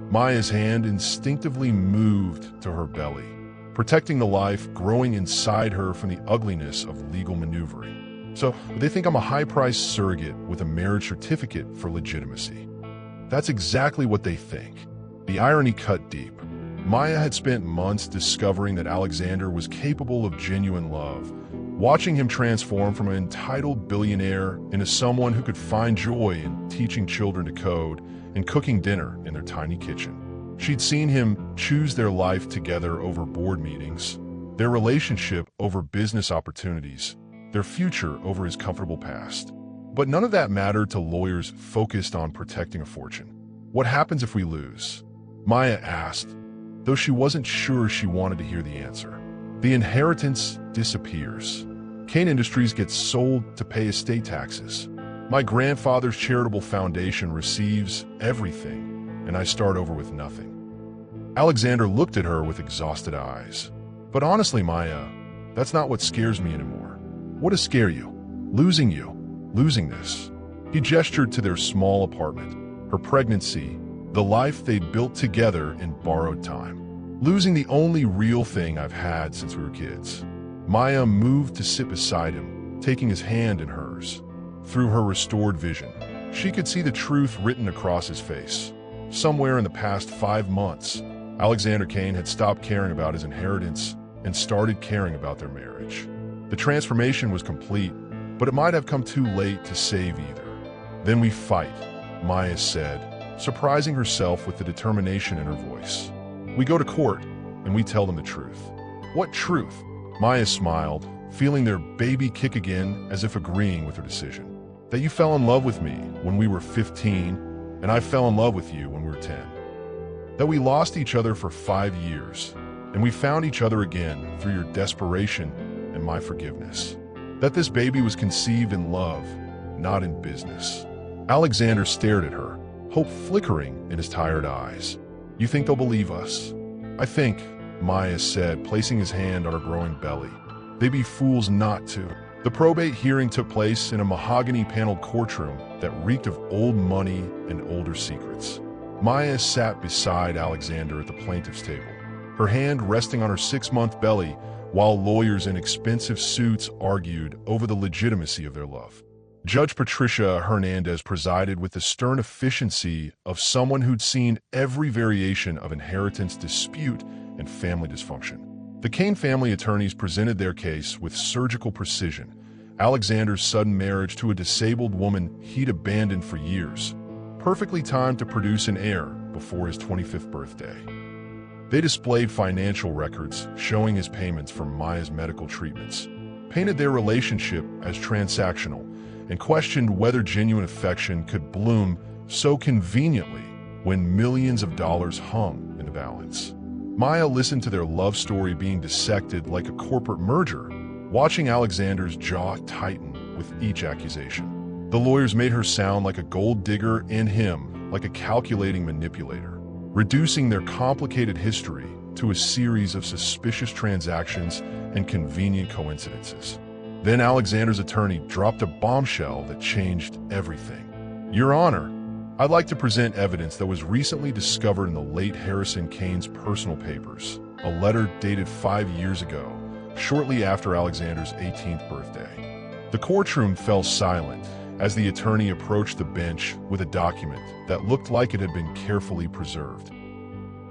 Maya's hand instinctively moved to her belly, protecting the life growing inside her from the ugliness of legal maneuvering. So they think I'm a high-priced surrogate with a marriage certificate for legitimacy. That's exactly what they think. The irony cut deep. Maya had spent months discovering that Alexander was capable of genuine love, watching him transform from an entitled billionaire into someone who could find joy in teaching children to code and cooking dinner in their tiny kitchen. She'd seen him choose their life together over board meetings, their relationship over business opportunities, their future over his comfortable past. But none of that mattered to lawyers focused on protecting a fortune. What happens if we lose? Maya asked, though she wasn't sure she wanted to hear the answer. The inheritance disappears. Kane Industries gets sold to pay estate taxes. My grandfather's charitable foundation receives everything, and I start over with nothing. Alexander looked at her with exhausted eyes. But honestly, Maya, that's not what scares me anymore. What does scare you? Losing you. Losing this. He gestured to their small apartment, her pregnancy, the life they'd built together in borrowed time. Losing the only real thing I've had since we were kids. Maya moved to sit beside him, taking his hand in hers. Through her restored vision, she could see the truth written across his face. Somewhere in the past 5 months, Alexander Kane had stopped caring about his inheritance and started caring about their marriage. The transformation was complete, but it might have come too late to save either. Then we fight, Maya said, surprising herself with the determination in her voice. We go to court, and we tell them the truth. What truth? Maya smiled, feeling their baby kick again as if agreeing with her decision. That you fell in love with me when we were 15, and I fell in love with you when we were 10. That we lost each other for 5 years, and we found each other again through your desperation and my forgiveness. That this baby was conceived in love, not in business. Alexander stared at her, hope flickering in his tired eyes. You think they'll believe us? I think, Maya said, placing his hand on her growing belly. They'd be fools not to. The probate hearing took place in a mahogany-paneled courtroom that reeked of old money and older secrets. Maya sat beside Alexander at the plaintiff's table, her hand resting on her 6-month belly while lawyers in expensive suits argued over the legitimacy of their love. Judge Patricia Hernandez presided with the stern efficiency of someone who'd seen every variation of inheritance dispute and family dysfunction. The Kane family attorneys presented their case with surgical precision. Alexander's sudden marriage to a disabled woman he'd abandoned for years, perfectly timed to produce an heir before his 25th birthday. They displayed financial records showing his payments for Maya's medical treatments, painted their relationship as transactional, and questioned whether genuine affection could bloom so conveniently when millions of dollars hung in the balance. Maya listened to their love story being dissected like a corporate merger, watching Alexander's jaw tighten with each accusation. The lawyers made her sound like a gold digger and him like a calculating manipulator, reducing their complicated history to a series of suspicious transactions and convenient coincidences. Then Alexander's attorney dropped a bombshell that changed everything. Your Honor, I'd like to present evidence that was recently discovered in the late Harrison Kane's personal papers, a letter dated 5 years ago, shortly after Alexander's 18th birthday. The courtroom fell silent as the attorney approached the bench with a document that looked like it had been carefully preserved.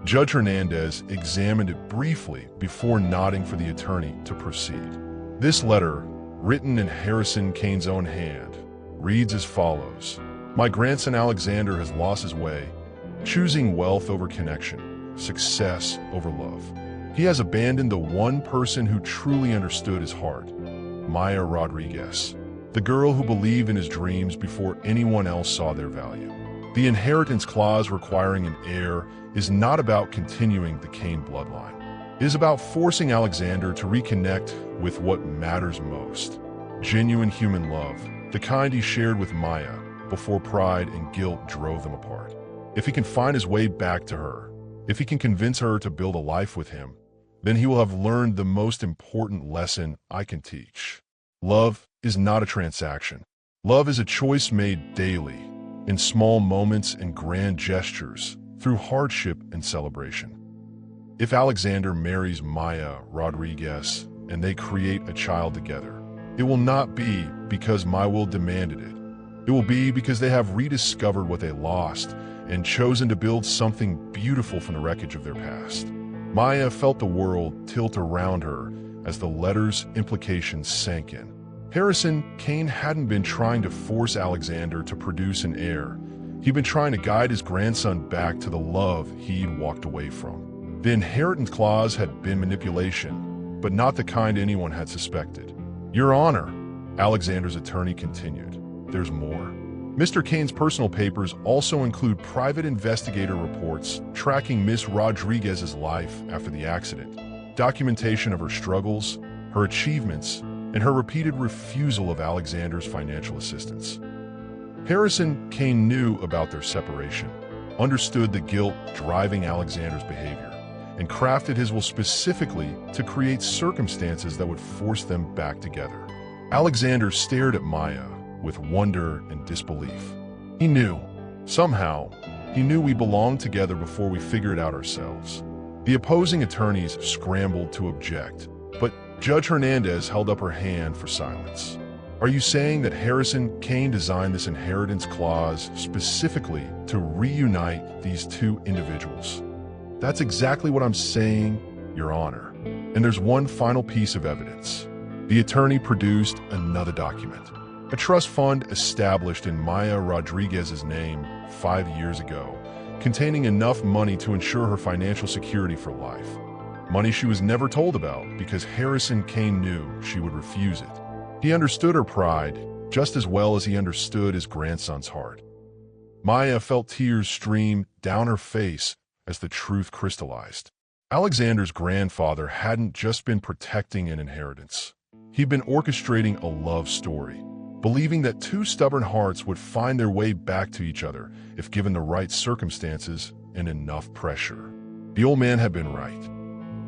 Judge Hernandez examined it briefly before nodding for the attorney to proceed. This letter, written in Harrison Kane's own hand, reads as follows. My grandson Alexander has lost his way, choosing wealth over connection, success over love. He has abandoned the one person who truly understood his heart, Maya Rodriguez, the girl who believed in his dreams before anyone else saw their value. The inheritance clause requiring an heir is not about continuing the Kane bloodline. It is about forcing Alexander to reconnect with what matters most. Genuine human love, the kind he shared with Maya before pride and guilt drove them apart. If he can find his way back to her, if he can convince her to build a life with him, then he will have learned the most important lesson I can teach. Love is not a transaction. Love is a choice made daily, in small moments and grand gestures, through hardship and celebration. If Alexander marries Maya Rodriguez and they create a child together, it will not be because my will demanded it. It will be because they have rediscovered what they lost and chosen to build something beautiful from the wreckage of their past. Maya felt the world tilt around her as the letter's implications sank in. Harrison Kane hadn't been trying to force Alexander to produce an heir. He'd been trying to guide his grandson back to the love he'd walked away from. The inheritance clause had been manipulation, but not the kind anyone had suspected. Your Honor, Alexander's attorney continued, there's more. Mr. Kane's personal papers also include private investigator reports tracking Miss Rodriguez's life after the accident, documentation of her struggles, her achievements, and her repeated refusal of Alexander's financial assistance. Harrison Kane knew about their separation, understood the guilt driving Alexander's behavior, and crafted his will specifically to create circumstances that would force them back together. Alexander stared at Maya with wonder and disbelief. He knew, somehow, he knew we belonged together before we figured it out ourselves. The opposing attorneys scrambled to object, but Judge Hernandez held up her hand for silence. Are you saying that Harrison Kane designed this inheritance clause specifically to reunite these two individuals? That's exactly what I'm saying, Your Honor. And there's one final piece of evidence. The attorney produced another document. A trust fund established in Maya Rodriguez's name 5 years ago, containing enough money to ensure her financial security for life. Money she was never told about because Harrison Kane knew she would refuse it. He understood her pride just as well as he understood his grandson's heart. Maya felt tears stream down her face as the truth crystallized. Alexander's grandfather hadn't just been protecting an inheritance. He'd been orchestrating a love story, believing that two stubborn hearts would find their way back to each other if given the right circumstances and enough pressure. The old man had been right.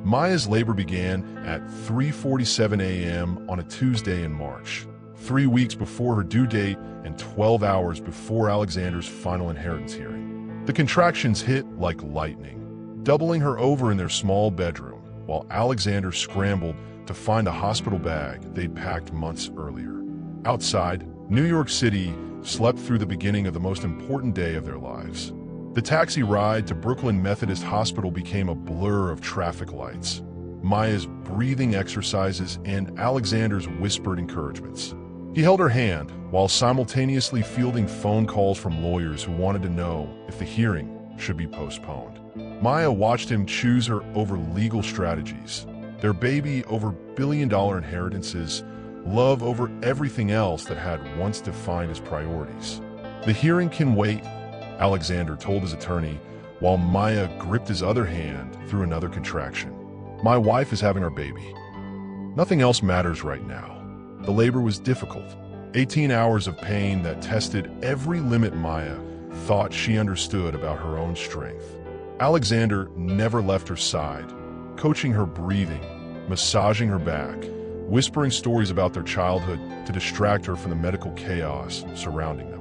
Maya's labor began at 3:47 a.m. on a Tuesday in March, 3 weeks before her due date and 12 hours before Alexander's final inheritance hearing. The contractions hit like lightning, doubling her over in their small bedroom, while Alexander scrambled to find a hospital bag they'd packed months earlier. Outside, New York City slept through the beginning of the most important day of their lives. The taxi ride to Brooklyn Methodist Hospital became a blur of traffic lights, Maya's breathing exercises, and Alexander's whispered encouragements. He held her hand while simultaneously fielding phone calls from lawyers who wanted to know if the hearing should be postponed. Maya watched him choose her over legal strategies, their baby over billion-dollar inheritances, love over everything else that had once defined his priorities. The hearing can wait, Alexander told his attorney, while Maya gripped his other hand through another contraction. My wife is having our baby. Nothing else matters right now. The labor was difficult. 18 hours of pain that tested every limit Maya thought she understood about her own strength. Alexander never left her side, coaching her breathing, massaging her back, whispering stories about their childhood to distract her from the medical chaos surrounding them.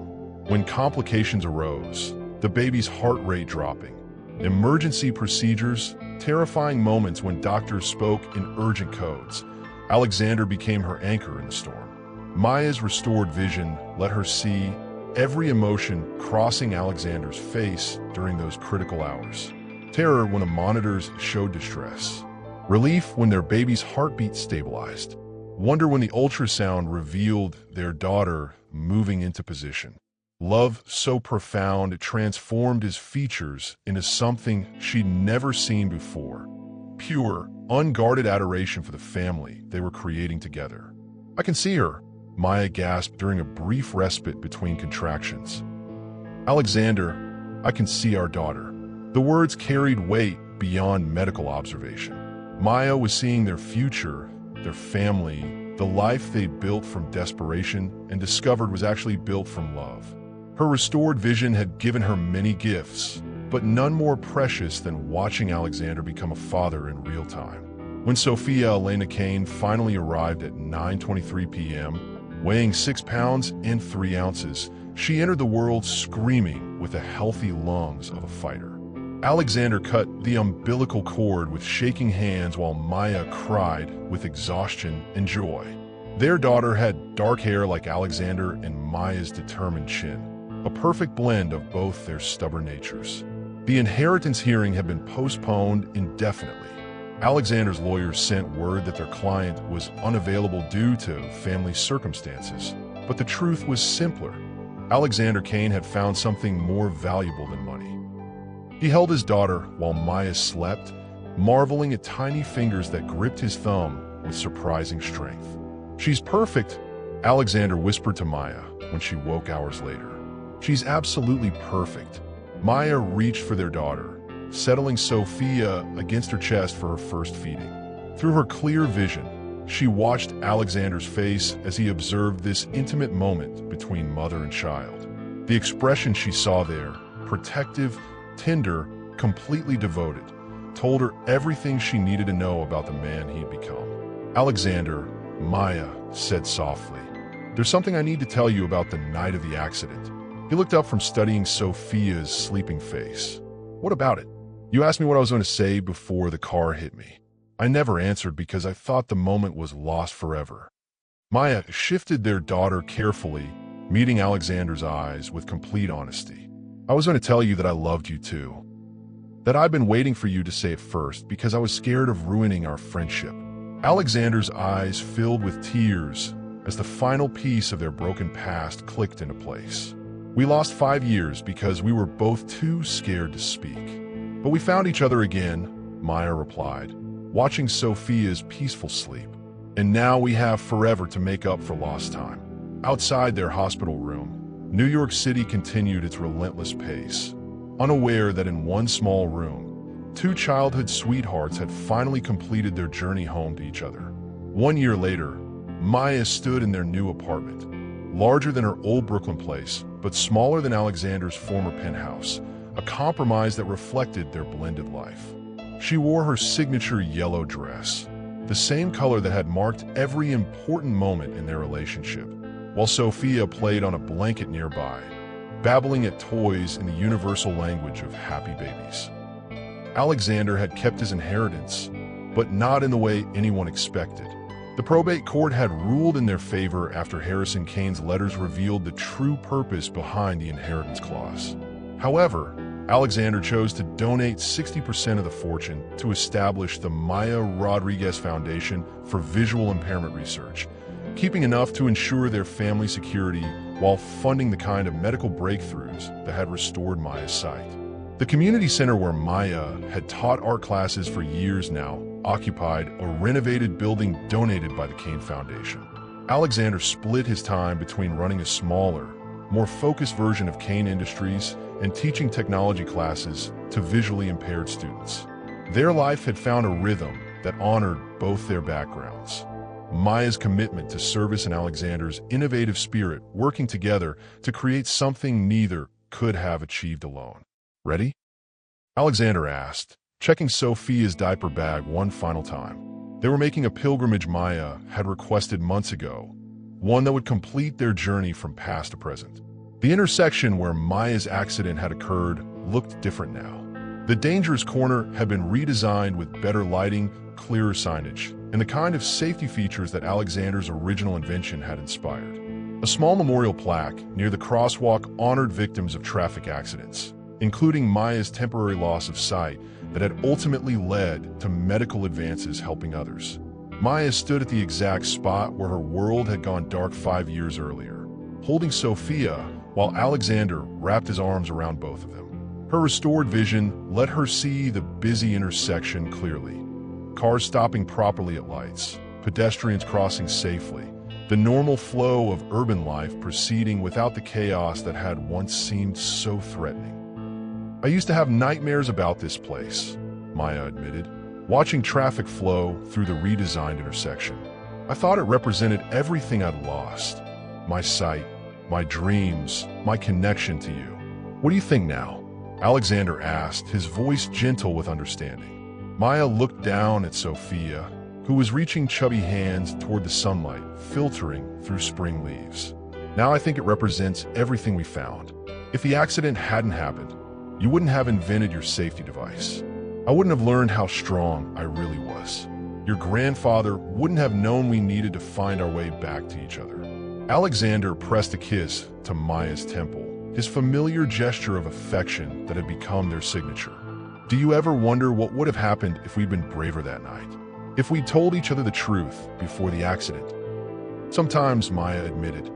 When complications arose, the baby's heart rate dropping, emergency procedures, terrifying moments when doctors spoke in urgent codes, Alexander became her anchor in the storm. Maya's restored vision let her see every emotion crossing Alexander's face during those critical hours. Terror when the monitors showed distress. Relief when their baby's heartbeat stabilized. Wonder when the ultrasound revealed their daughter moving into position. Love so profound it transformed his features into something she'd never seen before. Pure, unguarded adoration for the family they were creating together. I can see her, Maya gasped during a brief respite between contractions. Alexander, I can see our daughter. The words carried weight beyond medical observation. Maya was seeing their future, their family, the life they'd built from desperation and discovered was actually built from love. Her restored vision had given her many gifts, but none more precious than watching Alexander become a father in real time. When Sophia Elena Kane finally arrived at 9:23 p.m., weighing 6 pounds and 3 ounces, she entered the world screaming with the healthy lungs of a fighter. Alexander cut the umbilical cord with shaking hands while Maya cried with exhaustion and joy. Their daughter had dark hair like Alexander and Maya's determined chin, a perfect blend of both their stubborn natures. The inheritance hearing had been postponed indefinitely. Alexander's lawyers sent word that their client was unavailable due to family circumstances, but the truth was simpler. Alexander Kane had found something more valuable than money. He held his daughter while Maya slept, marveling at tiny fingers that gripped his thumb with surprising strength. "She's perfect," Alexander whispered to Maya when she woke hours later. "She's absolutely perfect." Maya reached for their daughter, settling Sophia against her chest for her first feeding. Through her clear vision, she watched Alexander's face as he observed this intimate moment between mother and child. The expression she saw there, protective, tender, completely devoted, told her everything she needed to know about the man he'd become. "Alexander," Maya said softly, "there's something I need to tell you about the night of the accident." He looked up from studying Sophia's sleeping face. "What about it? You asked me what I was going to say before the car hit me." I never answered because I thought the moment was lost forever. Maya shifted their daughter carefully, meeting Alexander's eyes with complete honesty. "I was going to tell you that I loved you too. That I'd been waiting for you to say it first because I was scared of ruining our friendship." Alexander's eyes filled with tears as the final piece of their broken past clicked into place. "We lost 5 years because we were both too scared to speak. But we found each other again," Maya replied, watching Sophia's peaceful sleep. "And now we have forever to make up for lost time." Outside their hospital room, New York City continued its relentless pace, unaware that in one small room, two childhood sweethearts had finally completed their journey home to each other. 1 year later, Maya stood in their new apartment, larger than her old Brooklyn place, but smaller than Alexander's former penthouse, a compromise that reflected their blended life. She wore her signature yellow dress, the same color that had marked every important moment in their relationship, while Sophia played on a blanket nearby, babbling at toys in the universal language of happy babies. Alexander had kept his inheritance, but not in the way anyone expected. The probate court had ruled in their favor after Harrison Kane's letters revealed the true purpose behind the inheritance clause. However, Alexander chose to donate 60% of the fortune to establish the Maya Rodriguez Foundation for Visual Impairment Research, keeping enough to ensure their family security while funding the kind of medical breakthroughs that had restored Maya's sight. The community center where Maya had taught art classes for years now occupied a renovated building donated by the Kane Foundation. Alexander split his time between running a smaller, more focused version of Kane Industries and teaching technology classes to visually impaired students. Their life had found a rhythm that honored both their backgrounds. Maya's commitment to service and Alexander's innovative spirit working together to create something neither could have achieved alone. "Ready?" Alexander asked, checking Sophia's diaper bag one final time. They were making a pilgrimage Maya had requested months ago, one that would complete their journey from past to present. The intersection where Maya's accident had occurred looked different now. The dangerous corner had been redesigned with better lighting, clearer signage, and the kind of safety features that Alexander's original invention had inspired. A small memorial plaque near the crosswalk honored victims of traffic accidents, including Maya's temporary loss of sight that had ultimately led to medical advances helping others. Maya stood at the exact spot where her world had gone dark 5 years earlier, holding Sophia while Alexander wrapped his arms around both of them. Her restored vision let her see the busy intersection clearly. Cars stopping properly at lights, pedestrians crossing safely, the normal flow of urban life proceeding without the chaos that had once seemed so threatening. "I used to have nightmares about this place," Maya admitted, watching traffic flow through the redesigned intersection. "I thought it represented everything I'd lost. My sight, my dreams, my connection to you. What do you think now?" Alexander asked, his voice gentle with understanding. Maya looked down at Sophia, who was reaching chubby hands toward the sunlight, filtering through spring leaves. "Now I think it represents everything we found. If the accident hadn't happened, You wouldn't have invented your safety device. I wouldn't have learned how strong I really was. Your grandfather wouldn't have known we needed to find our way back to each other. Alexander pressed a kiss to Maya's temple, his familiar gesture of affection that had become their signature. Do you ever wonder what would have happened if we'd been braver that night? If we told each other the truth before the accident? Sometimes, Maya admitted.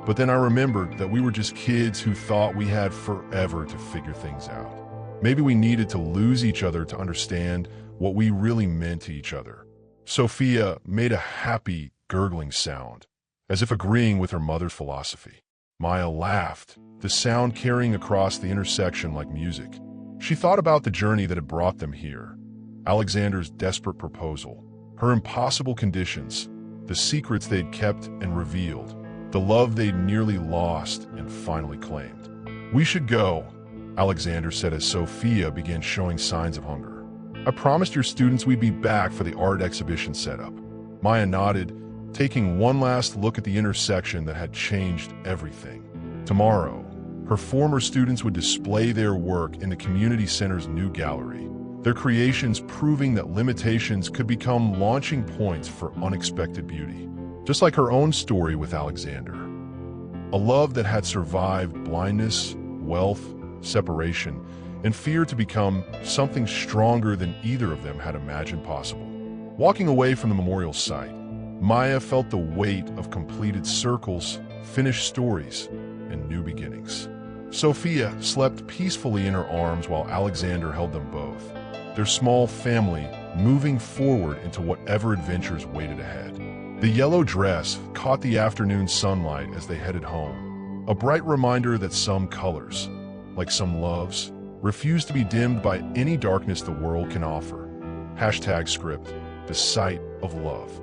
But then I remembered that we were just kids who thought we had forever to figure things out. Maybe we needed to lose each other to understand what we really meant to each other. Sophia made a happy, gurgling sound, as if agreeing with her mother's philosophy. Maya laughed, the sound carrying across the intersection like music. She thought about the journey that had brought them here. Alexander's desperate proposal, her impossible conditions, the secrets they'd kept and revealed, the love they'd nearly lost and finally claimed. "We should go," Alexander said as Sophia began showing signs of hunger. "I promised your students we'd be back for the art exhibition setup." Maya nodded, taking one last look at the intersection that had changed everything. Tomorrow, her former students would display their work in the community center's new gallery, their creations proving that limitations could become launching points for unexpected beauty. Just like her own story with Alexander. A love that had survived blindness, wealth, separation, and fear to become something stronger than either of them had imagined possible. Walking away from the memorial site, Maya felt the weight of completed circles, finished stories, and new beginnings. Sophia slept peacefully in her arms while Alexander held them both, their small family moving forward into whatever adventures waited ahead. The yellow dress caught the afternoon sunlight as they headed home, a bright reminder that some colors, like some loves, refuse to be dimmed by any darkness the world can offer. #script, the sight of love.